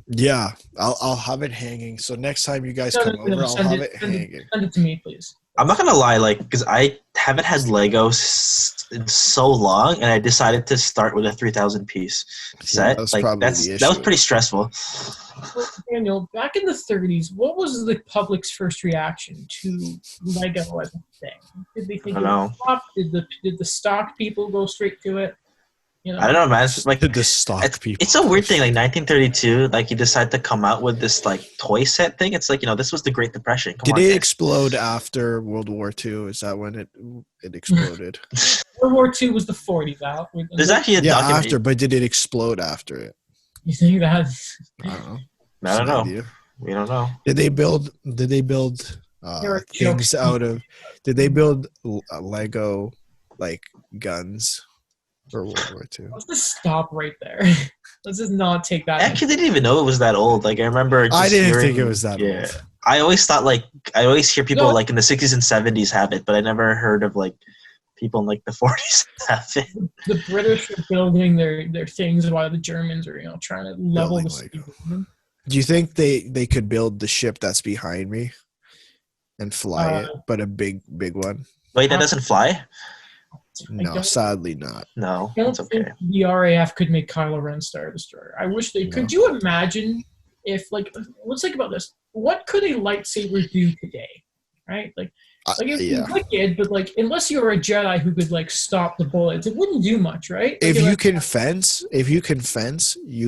Yeah, I'll have it hanging. So next time you guys come over, I'll have it hanging. Send it to me, please. I'm not gonna lie, like, because I haven't had Legos in so long, and I decided to start with a 3,000 piece set. That was pretty stressful. Well, Daniel, back in the 30s, what was the public's first reaction to Lego as a thing? Did they think it was pop? Did the stock people go straight to it? You know? I don't know, man. It's like the stock people. It's a weird thing. Like 1932, like you decide to come out with this like toy set thing. It's like, this was the Great Depression. Did it explode after World War II? Is that when it exploded? World War II was the 40s out. There's actually a document. after, but did it explode after it? You think that? I don't know. I don't know. We don't know. Did they build things out of? Did they build Lego like guns? For World War II. Let's just stop right there. Let's just not take that. I actually didn't even know it was that old. Like, I remember I didn't think it was that old. I always thought, like, I always hear people like in the 60s and 70s have it, but I never heard of like people in like the 40s have it. The British are building their things while the Germans are, trying to level the city. Do you think they could build the ship that's behind me and fly it, but a big one? Wait, that doesn't fly? No, sadly not. No, that's okay. The RAF could make Kylo Ren Star Destroyer. I wish they could. You imagine if, like, let's think about this. What could a lightsaber do today? Right? Like it's wicked, but like, unless you were a Jedi who could like stop the bullets, it wouldn't do much, right? If you can fence, you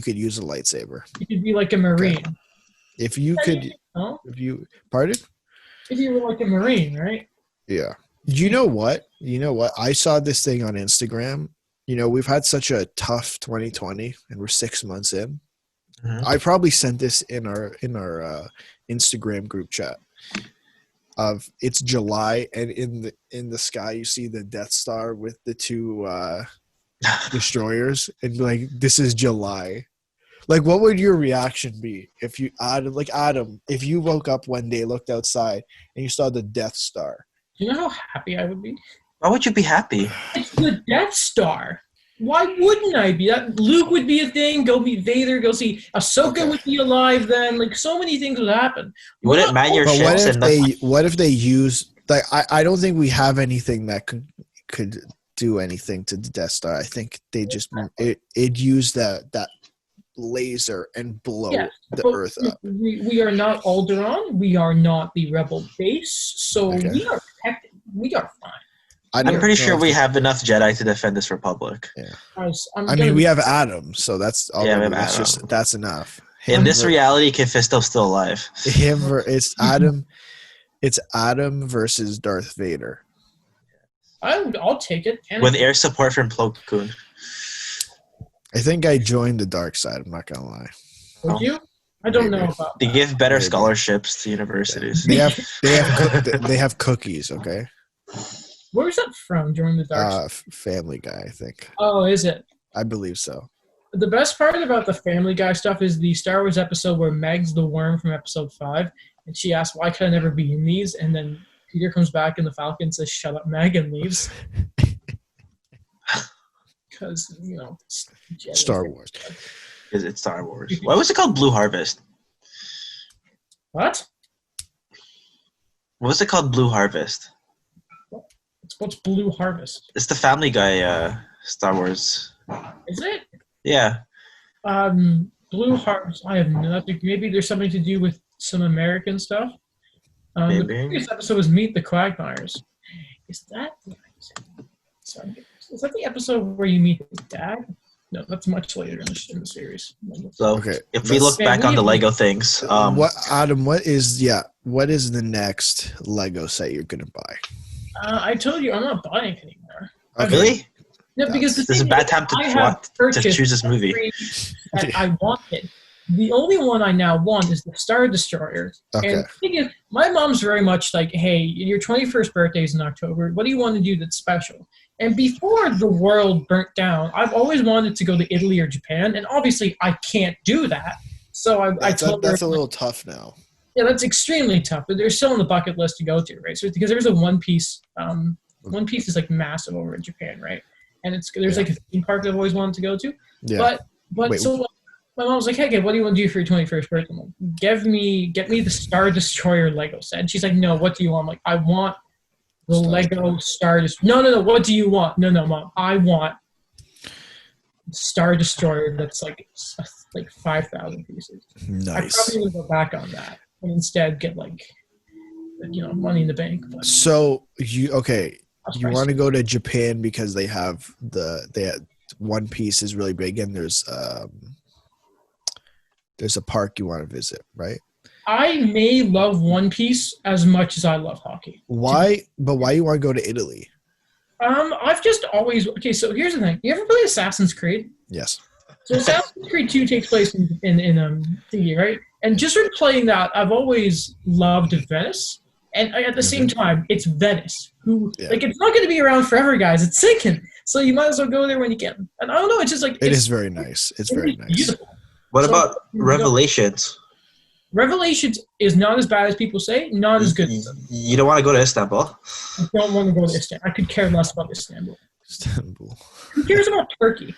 could use a lightsaber. You could be like a Marine. Okay. If you pardon? If you were like a Marine, right? Yeah. You know what? I saw this thing on Instagram. We've had such a tough 2020, and we're 6 months in. Mm-hmm. I probably sent this in our Instagram group chat. It's July, and in the sky you see the Death Star with the two destroyers, and like, this is July. Like, what would your reaction be if you Adam, if you woke up one day, looked outside, and you saw the Death Star? Do you know how happy I would be? Why would you be happy? It's the Death Star. Why wouldn't I be? That Luke would be a thing. Go meet Vader. Go see Ahsoka would be alive then. Like so many things would happen. You wouldn't man your But what ships if and what if they use like I don't think we have anything that could do anything to the Death Star. I think they just it used that laser and blow the Earth up. We are not Alderaan. We are not the Rebel base. So we are protected. We are fine. I'm pretty sure we have enough Jedi to defend this Republic. Yeah. I mean, we have Adam, so that's all. Yeah, that's enough. In this reality, Mephisto's still alive. It's Adam. It's Adam versus Darth Vader. I'll take it. With air support from Plo Koon. I think I joined the dark side. I'm not gonna lie. Would you? I don't know about. They give better scholarships to universities. They have cookies. Okay. Where is that from? During the dark side? Family Guy, I think. Oh, is it? I believe so. The best part about the Family Guy stuff is the Star Wars episode where Meg's the worm from episode 5, and she asks, "Why could I never be in these?" And then Peter comes back and the Falcon says, "Shut up, Meg," and leaves. Because, Star Wars. Because it's Star Wars. Why was it called Blue Harvest? What? What was it called Blue Harvest? What's Blue Harvest? It's the Family Guy Star Wars. Is it? Yeah. Blue Harvest. I have nothing. Maybe there's something to do with some American stuff. Maybe. The previous episode was Meet the Quagmires. Is that the episode where you meet his dad? No, that's much later in the series. So if we look back on the Lego things, Adam? What is the next Lego set you're gonna buy? I told you I'm not buying anymore. Okay. Really? No, because this is a bad time to choose this movie. That I wanted. The only one I now want is the Star Destroyer. Okay. And the thing is, my mom's very much like, "Hey, your 21st birthday is in October. What do you want to do that's special?" And before the world burnt down, I've always wanted to go to Italy or Japan, and obviously I can't do that. So I told her that's a little tough now. Yeah, that's extremely tough, but they're still on the bucket list to go to, right? So because there's a One Piece. One Piece is like massive over in Japan, right? And there's like a theme park that I've always wanted to go to. Yeah. But so my mom was like, "Hey, what do you want to do for your 21st birthday?" I'm like, get me the Star Destroyer Lego set. And she's like, "No, what do you want?" I'm like, "I want the Lego Star Destroyer." No, what do you want? No, Mom, I want Star Destroyer that's like 5,000 pieces. Nice. I probably would go back on that and instead get Money in the Bank. But so you want to go to Japan because they have One Piece is really big and there's a park you want to visit, right? I may love One Piece as much as I love hockey. Why? But why you want to go to Italy? I've just always so here's the thing. You ever play Assassin's Creed? Yes. So Assassin's Creed 2 takes place in thingy, right? And just from playing that, I've always loved Venice. And at the same time, it's Venice. It's not going to be around forever, guys. It's sinking. So you might as well go there when you can. And I don't know, it's just like... It is very nice. It's very nice. Beautiful. What about Revelations? Revelations is not as bad as people say, not as good. You don't want to go to Istanbul? I don't want to go to Istanbul. I could care less about Istanbul. Who cares about Turkey?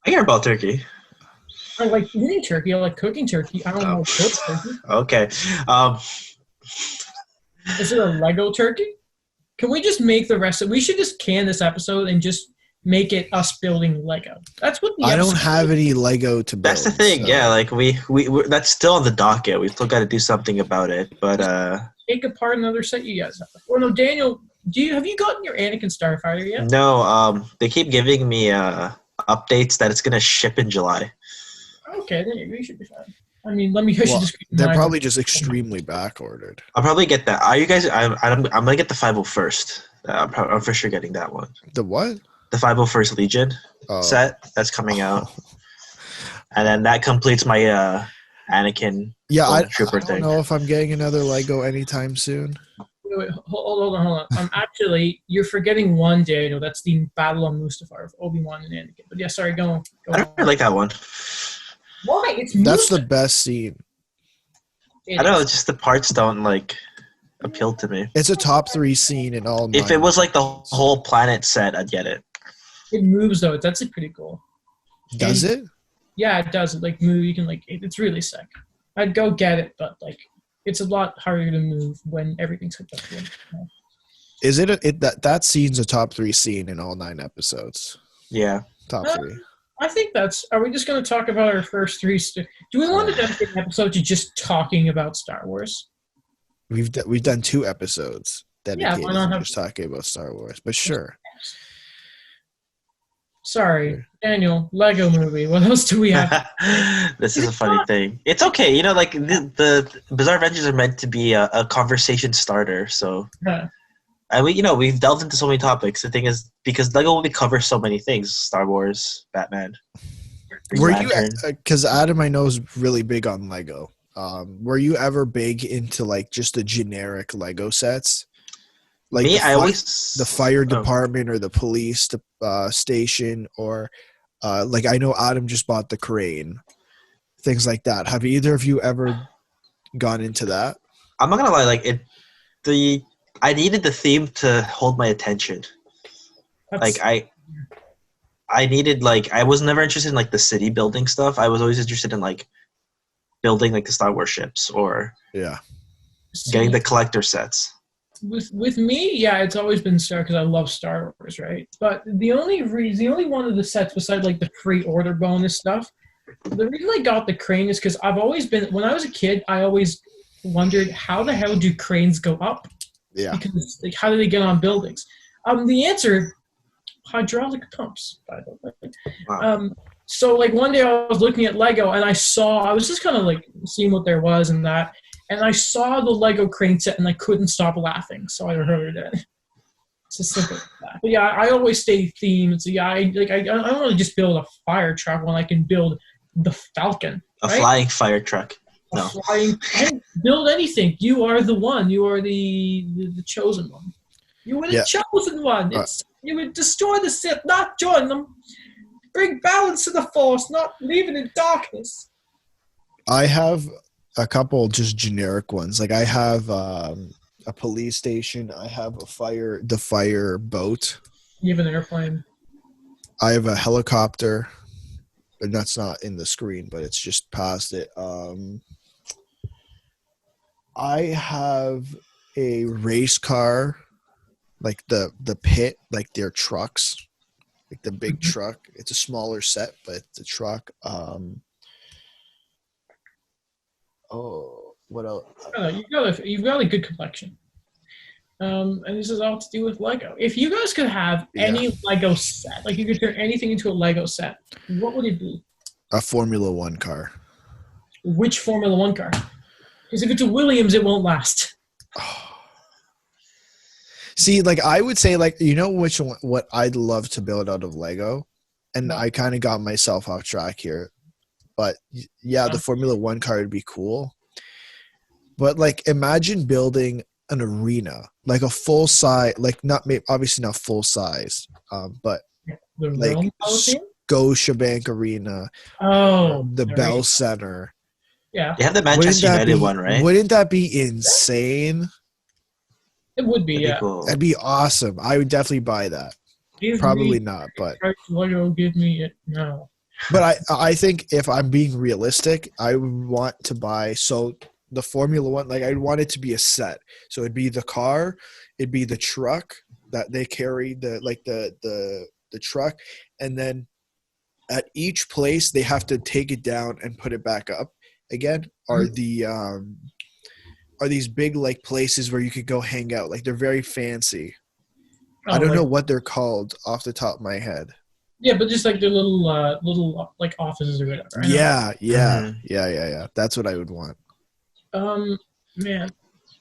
I care about Turkey. I like eating turkey. I like cooking turkey. I don't know cook turkey. Okay. Is it a Lego turkey? Can we just make the rest of... We should just can this episode and just make it us building Lego. That's what I don't have any Lego to build. That's the thing. So. Yeah, like we that's still on the docket. We still got to do something about it. But take apart another set you guys have. Well, no, Daniel, have you gotten your Anakin Starfighter yet? No. They keep giving me updates that it's gonna ship in July. Okay, then you should be fine. I mean, they're probably just extremely back ordered. I'll probably get that. Are you guys? I'm gonna get the 501st. I'm for sure getting that one. The what? The 501st Legion set that's coming out, and then that completes my Anakin. Yeah, I don't know if I'm getting another Lego anytime soon. Wait, hold on. Actually, you're forgetting one, Daniel. That's the Battle on Mustafar of Obi-Wan and Anakin. But yeah, sorry, go on. I don't really like that one. Why? That's the best scene. I don't know. It's just the parts don't like. appealed to me. It's a top 3 scene in all 9. If it was like the whole planet set, I'd get it. It moves though. That's pretty cool. Does And- it? Yeah, it does. It like move. You can like. It's really sick. I'd go get it, but like, it's a lot harder to move when everything's hooked up to it. Is it that scene's a top 3 scene in all 9 episodes? Yeah. Top 3. I think that's. Are we just going to talk about our first 3? Do we want to dedicate an episode to just talking about Star Wars? We've done 2 episodes dedicated why not to have- just talking about Star Wars, but sure. Sorry, Daniel. Lego Movie. What else do we have? This is a funny thing. It's okay, you know, like the Bizarre Adventures are meant to be a conversation starter. So, and we've delved into so many topics. The thing is, because Lego Movie covers so many things: Star Wars, Batman. Green Were Lantern. you? Because Adam, I know, is really big on Lego. Were you ever big into like just the generic Lego sets? Like Me, the fire department or the police station, or like I know Adam just bought the crane, things like that. Have either of you ever gone into that? I'm not gonna lie, like I needed the theme to hold my attention. Like I needed, like, I was never interested in like the city building stuff. I was always interested in like building like the Star Wars ships or getting the collector sets. With me, yeah, it's always been Star because I love Star Wars, right? But the only one of the sets besides like the free order bonus stuff, the reason I got the crane is because I've always been, when I was a kid, I always wondered how the hell do cranes go up? Yeah. Because like, how do they get on buildings? The answer, hydraulic pumps, by the way. Wow. So like one day I was looking at Lego and I was just kind of like seeing what there was and that. And I saw the Lego crane set and I couldn't stop laughing, so I ordered it. It's as simple as that. But yeah, I always stay themed. So yeah, I don't want to just build a fire truck when I can build the Falcon. A right? flying fire truck. No. Build anything. You are the one. You are the chosen one. You are the chosen one. You would destroy the Sith, not join them. Bring balance to the Force, not leave it in darkness. I have a couple just generic ones. Like I have a police station. I have the fire boat. You have an airplane. I have a helicopter. And that's not in the screen, but it's just past it. I have a race car, like the pit, like their trucks, like the big truck. It's a smaller set, but it's a truck. What else? You've got a good collection. And this is all to do with Lego. If you guys could have any Lego set, like you could turn anything into a Lego set, what would it be? A Formula One car. Which Formula One car? Because if it's a Williams, it won't last. See, like I would say, like, you know which one, what I'd love to build out of Lego, and I kind of got myself off track here, but yeah, the Formula One car would be cool. But like, imagine building an arena, like a full size, like obviously not full size, but like Scotiabank Arena, the Bell Center. Yeah, they have the Manchester United one, right? Wouldn't that be insane? It would be, Cool. That'd be awesome. I would definitely buy that. Probably not, but Lego, give me it now. But I think if I'm being realistic, I would want to buy the Formula One, like I'd want it to be a set. So it'd be the car, it'd be the truck that they carry, the truck, and then at each place they have to take it down and put it back up again. Are these big like places where you could go hang out? Like they're very fancy. I don't know what they're called off the top of my head. Yeah, but just like the little like offices or whatever. Yeah. That's what I would want. Man,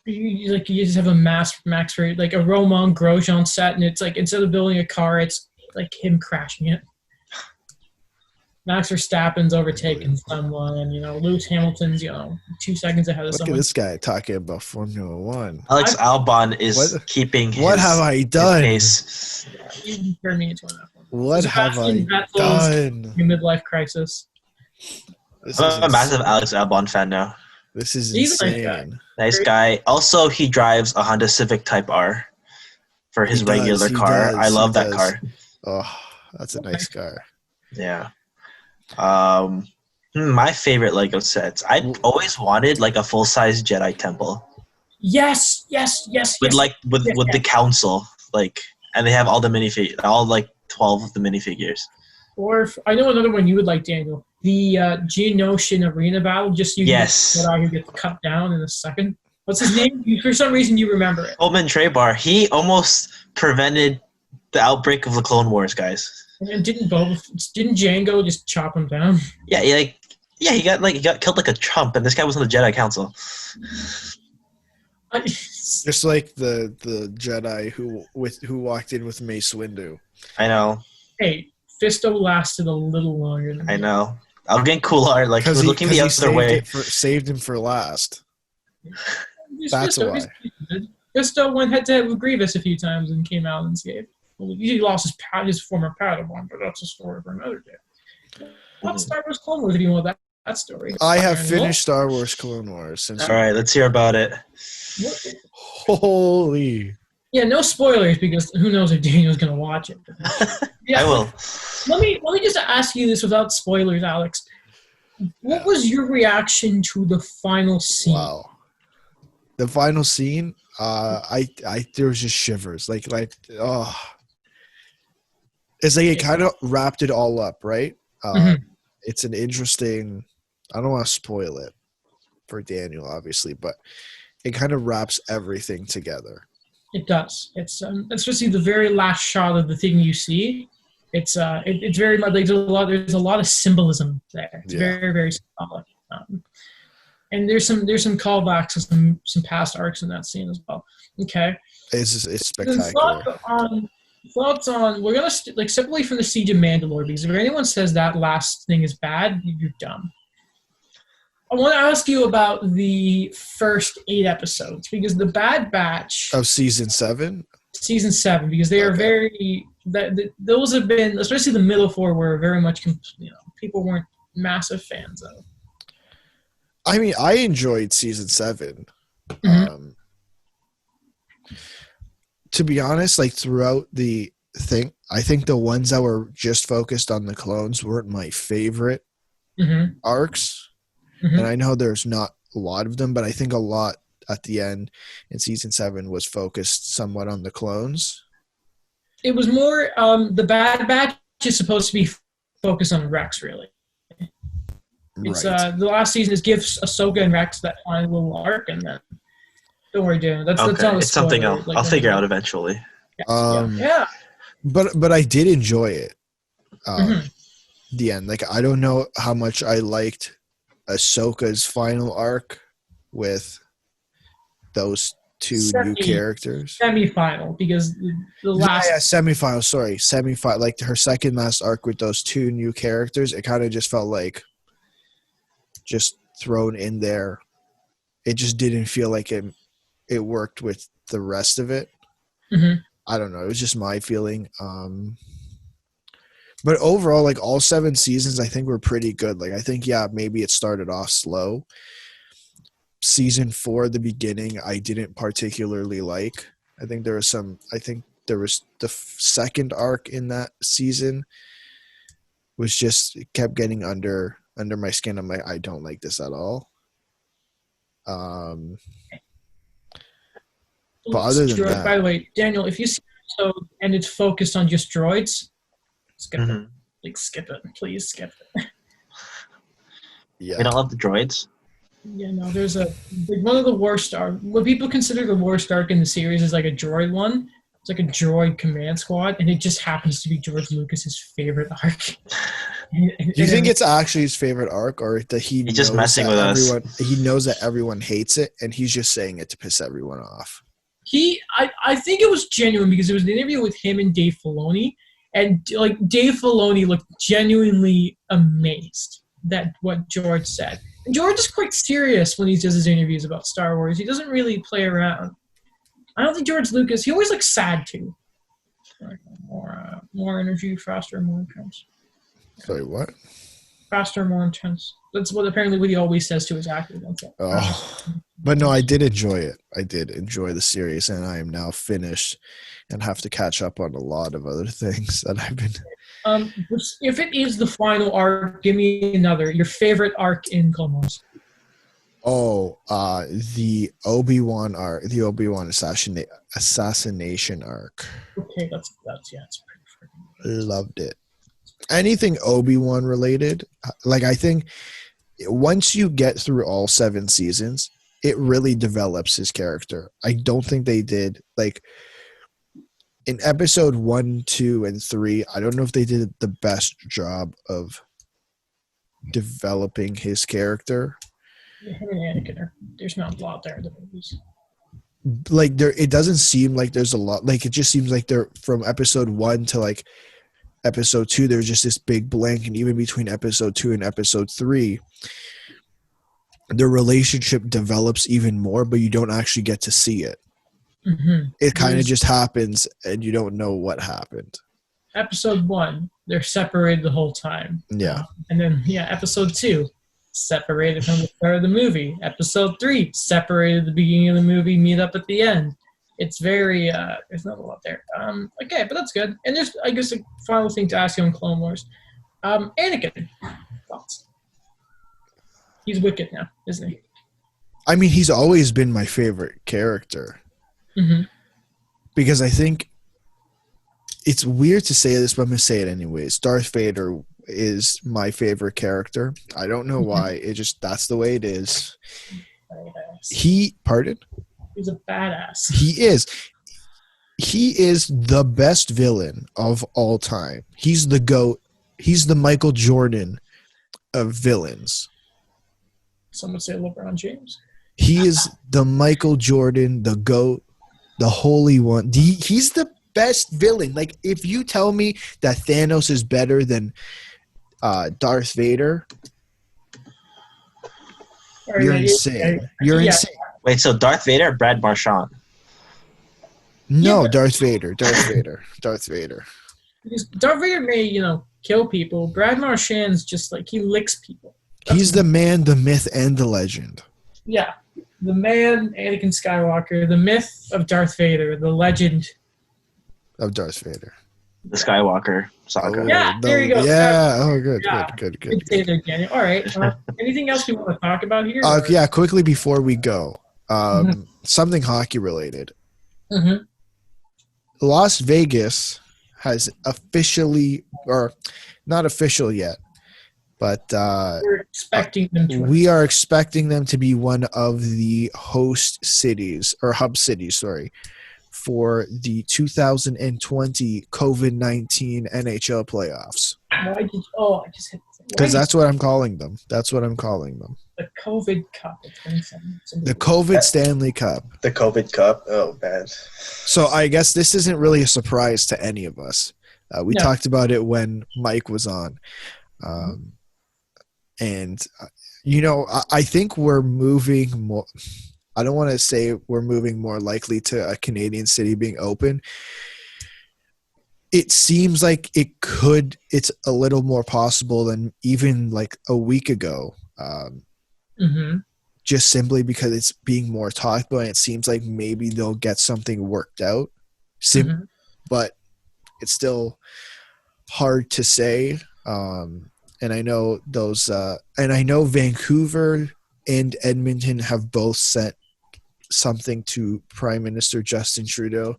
you just have a max for like a Roman Grosjean set, and it's like instead of building a car, it's like him crashing it. Max Verstappen's overtaken someone, and Lewis Hamilton's 2 seconds ahead of someone. Look at this guy talking about Formula One. Alex Albon is keeping his What have I done? Pace. Yeah, you turned me into enough. What have I done? Midlife crisis. I'm a massive Alex Albon fan now. This is He's a nice guy. insane. Nice guy. Also, he drives a Honda Civic Type R for his regular car. I love that car. Oh, that's a nice car. Yeah. My favorite Lego sets. I always wanted like a full-size Jedi temple. Yes. With the council, like, and they have all the minifigures, all like 12 of the minifigures. Or I know another one you would like, Daniel. The Geonosian arena battle. Just you get Jedi who gets cut down in a second. What's his name? For some reason, you remember it. Coleman Traybar. He almost prevented the outbreak of the Clone Wars, guys. And didn't Django just chop him down? Yeah, he got killed like a chump, and this guy was on the Jedi Council. Just like the Jedi who walked in with Mace Windu. I know. Hey, Fisto lasted a little longer than I know. I'll get cool art. Like, he was looking the other way. Saved him for last. That's Fisto, why. Fisto went head-to-head with Grievous a few times and came out unscathed. Well, he lost his former Padawan, but that's a story for another day. What's Star Wars Clone Wars if you want that story? I have finished Star Wars Clone Wars. All right, let's hear about it. Holy. Yeah, no spoilers because who knows if Daniel's going to watch it. Yeah. I will. Let me just ask you this without spoilers, Alex. What was your reaction to the final scene? Wow. The final scene, there was just shivers. Like oh. It's like it kind of wrapped it all up, right? It's an interesting, I don't want to spoil it for Daniel, obviously, but it kind of wraps everything together. It does. It's especially the very last shot of the thing you see. It's very much like there's a lot of symbolism there. It's very, very symbolic. And there's some callbacks to some past arcs in that scene as well. Okay. It's spectacular. Thoughts on we're gonna separately from the Siege of Mandalore, because if anyone says that last thing is bad, you're dumb. I want to ask you about the first 8 episodes, because the Bad Batch of season 7, because they are those have been, especially the middle 4, were very much people weren't massive fans of. I mean, I enjoyed season 7. To be honest, like throughout the thing, I think the ones that were just focused on the clones weren't my favorite arcs. And I know there's not a lot of them, but I think a lot at the end in season 7 was focused somewhat on the clones. It was more the Bad Batch is supposed to be focused on Rex, really. It's the last season is give Ahsoka and Rex that final little arc, and then don't worry, Dan. That's not it's something I'll figure out eventually. Yeah. But I did enjoy it. The end. Like, I don't know how much I liked Ahsoka's final arc with those 2 new characters. Semi-final, because the last semi-final. Sorry, semi-final. Like her second last arc with those 2 new characters, it kind of just felt like just thrown in there. It just didn't feel like it worked with the rest of it. I don't know. It was just my feeling. But overall, like all 7 seasons, I think were pretty good. Like I think, maybe it started off slow. Season 4, the beginning, I didn't particularly like. I think there was the second arc in that season was just, it kept getting under my skin. I'm like, I don't like this at all. But other than that, by the way, Daniel, if you see an episode and it's focused on just droids, skip it. Like, skip it. Please skip it. Yeah. You don't love the droids? Yeah, no, there's one of the worst arc. What people consider the worst arc in the series is like a droid one. It's like a droid command squad, and it just happens to be George Lucas's favorite arc. Do you think it's actually his favorite arc, or that he's just messing with us? He knows that everyone hates it, and he's just saying it to piss everyone off. I think it was genuine, because it was an interview with him and Dave Filoni, and like Dave Filoni looked genuinely amazed that what George said. And George is quite serious when he does his interviews about Star Wars. He doesn't really play around. I don't think George Lucas. He always looks sad too. More energy, faster, more intense. Sorry, what? Faster, more intense. That's what apparently Woody always says to his actors. That's it. Oh, but no, I did enjoy it. I did enjoy the series, and I am now finished and have to catch up on a lot of other things that I've been. If it is the final arc, give me your favorite arc in Clone Wars. Oh, the Obi-Wan arc, the Obi-Wan assassination arc. Okay, that's it's pretty freaking. Loved it. Anything Obi-Wan related, like I think once you get through all 7 seasons, it really develops his character. I don't think they did like in episode 1, 2, and 3. I don't know if they did the best job of developing his character. Him and Anakin there's not a lot there in the movies. Like it doesn't seem like there's a lot. Like it just seems like they're from episode 1 to like episode 2. There's just this big blank, and even between episode 2 and episode 3, the relationship develops even more, but you don't actually get to see it. Mm-hmm. It kind of just happens, and you don't know what happened. Episode 1, they're separated the whole time. Yeah, and then episode 2. Separated from the start of the movie. Episode 3, separated at the beginning of the movie, meet up at the end. It's very, there's not a lot there. Okay, but that's good. And just, I guess, a final thing to ask you on Clone Wars. Anakin, thoughts? He's wicked now, isn't he? I mean, he's always been my favorite character. Mm-hmm. Because I think it's weird to say this, but I'm going to say it anyways. Darth Vader is my favorite character. I don't know why. It just, that's the way it is. Badass. He's a badass. He is. He is the best villain of all time. He's the GOAT. He's the Michael Jordan of villains. Some would say LeBron James. He is the Michael Jordan, the GOAT, the Holy One. He's the best villain. Like, if you tell me that Thanos is better than Darth Vader, you're insane. You're insane. Wait, so Darth Vader or Brad Marchand? No, Darth Vader. Darth Vader. Darth Vader. Because Darth Vader may, kill people. Brad Marchand's just like, he licks people. He's the man, the myth, and the legend. Yeah. The man, Anakin Skywalker, the myth of Darth Vader, the legend of Darth Vader. The Skywalker saga. Oh, yeah, there you go. Yeah. Oh, good, yeah. good. Say there, Daniel. All right. Anything else you want to talk about here? Yeah, quickly before we go. Something hockey related. Mm-hmm. Las Vegas has officially, or not official yet, but we're expecting them to. We are expecting them to be one of the host cities, or hub cities, for the 2020 COVID-19 NHL playoffs. Why did? Oh, I just hit. Because that's what I'm calling them. That's what I'm calling them. The COVID Cup. The COVID Stanley Cup. The COVID Cup. Oh, bad. So I guess this isn't really a surprise to any of us. We talked about it when Mike was on. And, I think we're moving more – I don't want to say we're moving more likely to a Canadian city being open. It seems like it's a little more possible than even like a week ago. Just simply because it's being more talked about, and it seems like maybe they'll get something worked out. But it's still hard to say. And I know Vancouver and Edmonton have both sent something to Prime Minister Justin Trudeau,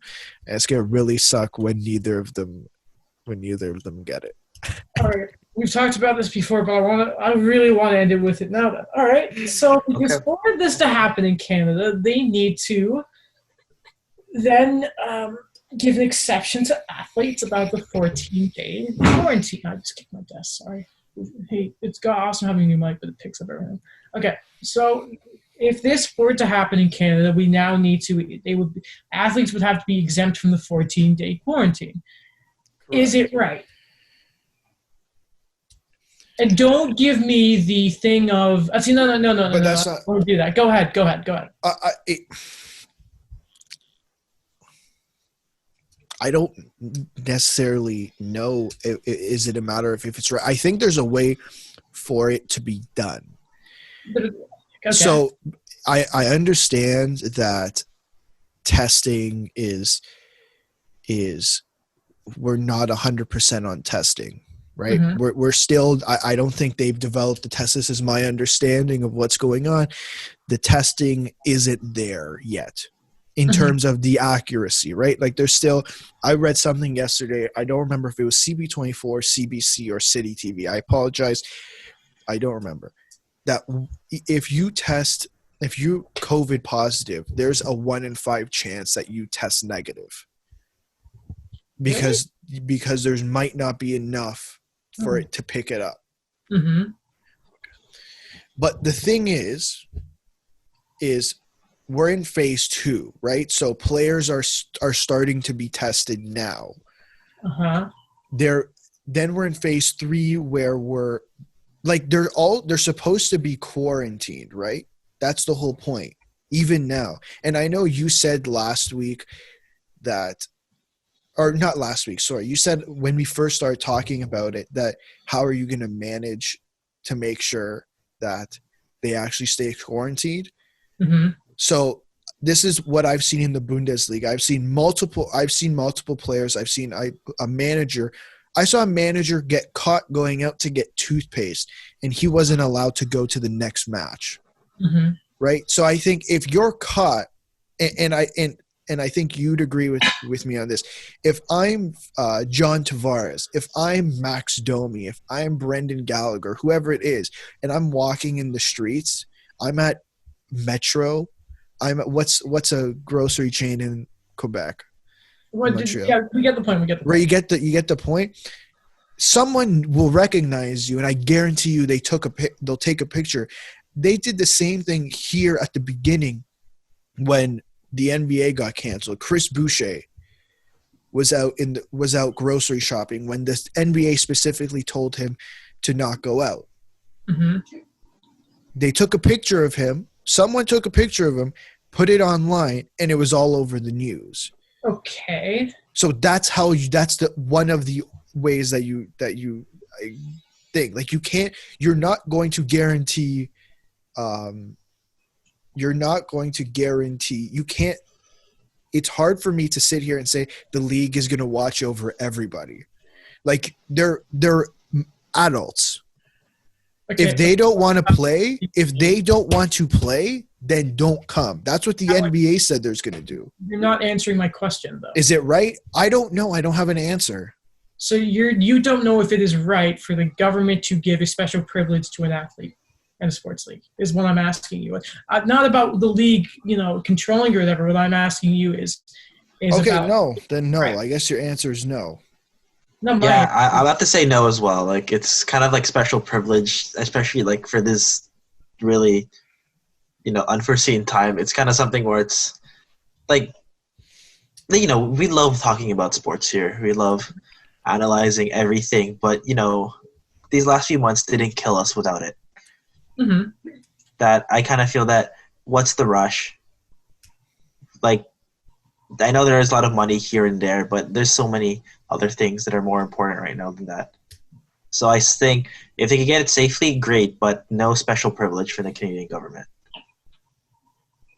and it's gonna really suck when neither of them get it. All right, we've talked about this before, but I really want to end it with it now. Then, all right. So, because for this to happen in Canada, they need to then give an exception to athletes about the 14-day quarantine. I just kicked my desk. Sorry. Hey, it's awesome having a new mic, but it picks up everything. Okay, so if this were to happen in Canada, we now need to. Athletes would have to be exempt from the 14-day quarantine. Correct. Is it right? And don't give me the thing of. Actually, no. But that's not. I won't do that. Go ahead. I don't necessarily know. Is it a matter of if it's right? I think there's a way for it to be done. Okay. So I understand that testing is we're not 100% on testing, right? Mm-hmm. We're still, I don't think they've developed the test. This is my understanding of what's going on. The testing isn't there yet in terms of the accuracy, right? Like there's still, I read something yesterday. I don't remember if it was CB24, CBC, or City TV. I apologize. I don't remember. That if you COVID positive, there's a 1 in 5 chance that you test negative. Because there might not be enough for it to pick it up. Mm-hmm. But the thing is we're in phase 2, right? So players are starting to be tested now. Then we're in phase 3 where we're like they're supposed to be quarantined, right? That's the whole point. Even now. And I know you said last week that, or not last week, sorry. You said when we first started talking about it that how are you going to manage to make sure that they actually stay quarantined? Mm-hmm. So this is what I've seen in the Bundesliga. I've seen multiple players. I've seen a manager. I saw a manager get caught going out to get toothpaste, and he wasn't allowed to go to the next match. Mm-hmm. Right? So I think if you're caught, and I think you'd agree with me on this. If I'm John Tavares, if I'm Max Domi, if I'm Brendan Gallagher, whoever it is, and I'm walking in the streets, I'm at Metro. I'm at what's a grocery chain in Quebec? Yeah, we get the point. Right, you get the point. Someone will recognize you, and I guarantee you they'll take a picture. They did the same thing here at the beginning when the NBA got canceled. Chris Boucher was out grocery shopping when the NBA specifically told him to not go out. Mm-hmm. They took a picture of him. Someone took a picture of him, put it online, and it was all over the news. Okay. So that's one of the ways that you think. Like you're not going to guarantee you can't. It's hard for me to sit here and say the league is going to watch over everybody. Like they're adults. Okay. If they don't want to play, then don't come. That's what the NBA said there's going to do. You're not answering my question, though. Is it right? I don't know. I don't have an answer. So you don't know if it is right for the government to give a special privilege to an athlete in a sports league, is what I'm asking you. Not about the league, controlling or whatever. What I'm asking you is okay, about, no. Then no. Right. I guess your answer is no. No, yeah, I'll have to say no as well. Like, it's kind of like special privilege, especially like for this really, unforeseen time. It's kind of something where it's like, we love talking about sports here. We love analyzing everything, but these last few months didn't kill us without it. Mm-hmm. That I kind of feel that what's the rush? Like, I know there is a lot of money here and there, but there's so many other things that are more important right now than that. So I think if they can get it safely, great, but no special privilege for the Canadian government.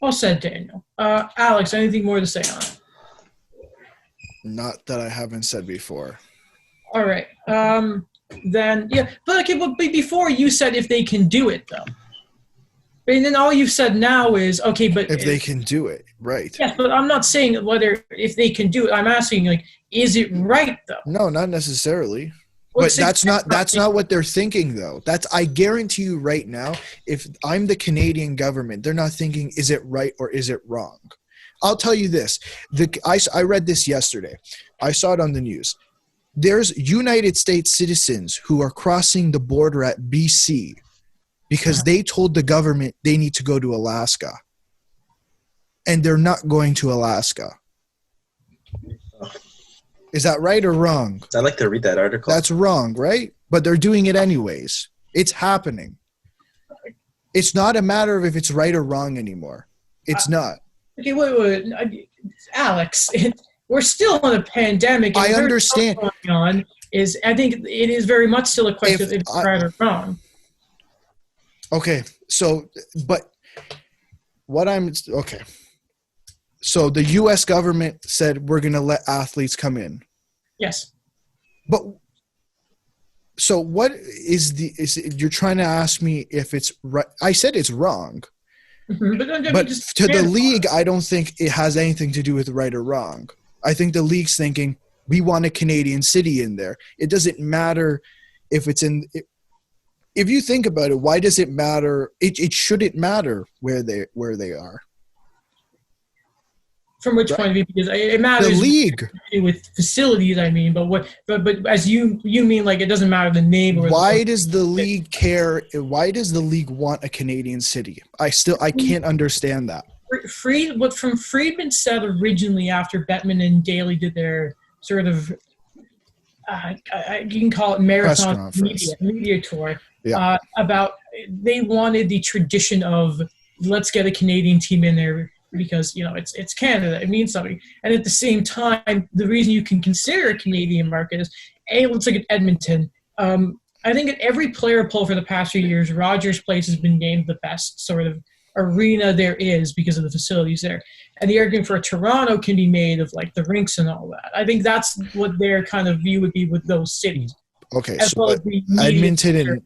Well said, Daniel. Alex, anything more to say on it? Not that I haven't said before. All right. Then, yeah. But before you said if they can do it, though. And then all you've said now is, okay, but if they can do it, right. Yes, but I'm not saying if they can do it. I'm asking, is it right, though? No, not necessarily. But that's not what they're thinking, though. I guarantee you right now, if I'm the Canadian government, they're not thinking, is it right or is it wrong? I'll tell you this. I read this yesterday. I saw it on the news. There's United States citizens who are crossing the border at BC because they told the government they need to go to Alaska. And they're not going to Alaska. Is that right or wrong? I'd like to read that article. That's wrong, right? But they're doing it anyways. It's happening. It's not a matter of if it's right or wrong anymore. It's not. Okay, wait. Alex, we're still in a pandemic. And I understand. What's going on I think it is very much still a question if it's right or wrong. Okay, so but what I'm okay. So the U.S. government said we're going to let athletes come in. Yes. But so what is you're trying to ask me if it's right? I said it's wrong. Mm-hmm. But to the league, I don't think it has anything to do with right or wrong. I think the league's thinking we want a Canadian city in there. It doesn't matter if it's in. If you think about it, why does it matter? It shouldn't matter where they are. From which point of view? Because it matters. The league with facilities, I mean, but as you mean, like it doesn't matter the name. Or why does the league care? Why does the league want a Canadian city? I can't understand that. What from Friedman said originally after Bettman and Daly did their sort of you can call it marathon media tour. Yeah. About they wanted the tradition of let's get a Canadian team in there because it's Canada, it means something, and at the same time the reason you can consider a Canadian market is let's look at Edmonton. I think at every player poll for the past few years, Rogers Place has been named the best sort of arena there is because of the facilities there, and the argument for Toronto can be made of like the rinks and all that. I think that's what their kind of view would be with those cities. Okay, so Edmonton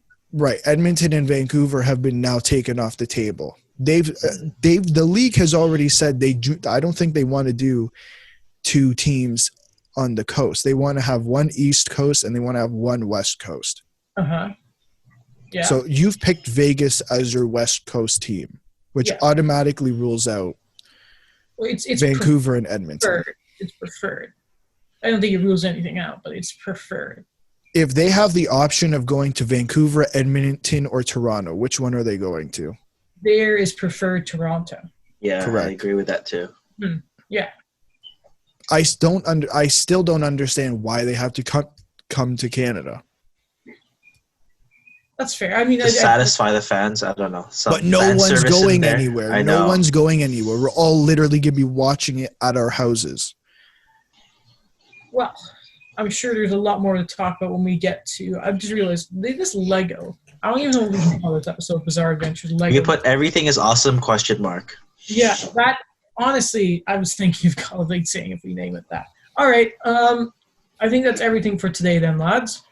and Vancouver have been now taken off the table. The league has already said I don't think they want to do two teams on the coast. They want to have one East Coast and they want to have one West Coast. Yeah. So you've picked Vegas as your West Coast team, which automatically rules out it's Vancouver and Edmonton. It's preferred. I don't think it rules anything out, but it's preferred. If they have the option of going to Vancouver, Edmonton, or Toronto, which one are they going to? There is preferred Toronto. Yeah, correct. I agree with that too. Yeah. I still don't understand why they have to come to Canada. That's fair. I mean, to satisfy the fans. I don't know. But no one's going anywhere. No one's going anywhere. We're all literally going to be watching it at our houses. Well, I'm sure there's a lot more to talk about when we get to. I've just realized this Lego. I don't even know what we can call this episode. Bizarre Adventures Lego. You put everything is awesome ? Yeah, that honestly, I was thinking of colleagues saying if we name it that. All right. I think that's everything for today, then, lads.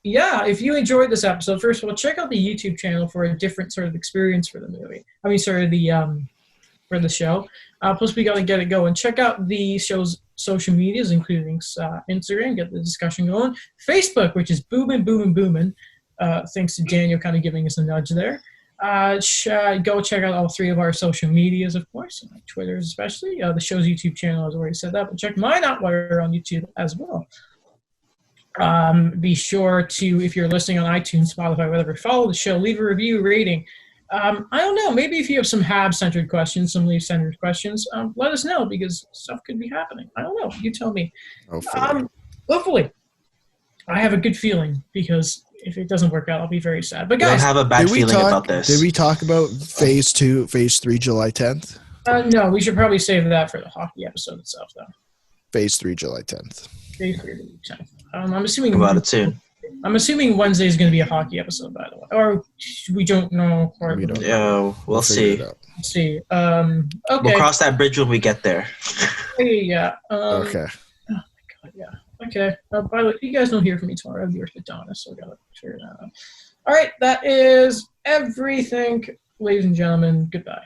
Yeah, if you enjoyed this episode, first of all, check out the YouTube channel for a different sort of experience for the movie. For the show. Plus, we got to get it going. Check out the show's social medias, including Instagram, get the discussion going. Facebook, which is booming. Thanks to Daniel kind of giving us a nudge there. Go check out all three of our social medias, of course, Twitter especially. The show's YouTube channel, I've already said that, but check mine out while you're on YouTube as well. Be sure to, if you're listening on iTunes, Spotify, whatever, follow the show, leave a review, rating. I don't know, maybe if you have some Hab-centered questions, some Leaf-centered questions, let us know because stuff could be happening. I don't know. You tell me. Hopefully. I have a good feeling because if it doesn't work out, I'll be very sad. But guys, I have a bad feeling about this. Did we talk about Phase 2, Phase 3, July 10th? No, we should probably save that for the hockey episode itself, though. Phase 3, July 10th. Phase 3, July 10th. I'm assuming about it soon. I'm assuming Wednesday is going to be a hockey episode, by the way, or we don't know. We'll see. Let's see. Okay. We'll cross that bridge when we get there. Yeah. Okay. Oh my God. Yeah. Okay. By the way, if you guys don't hear from me tomorrow, I'll be orthodontist, so I gotta figure that out. All right. That is everything, ladies and gentlemen. Goodbye.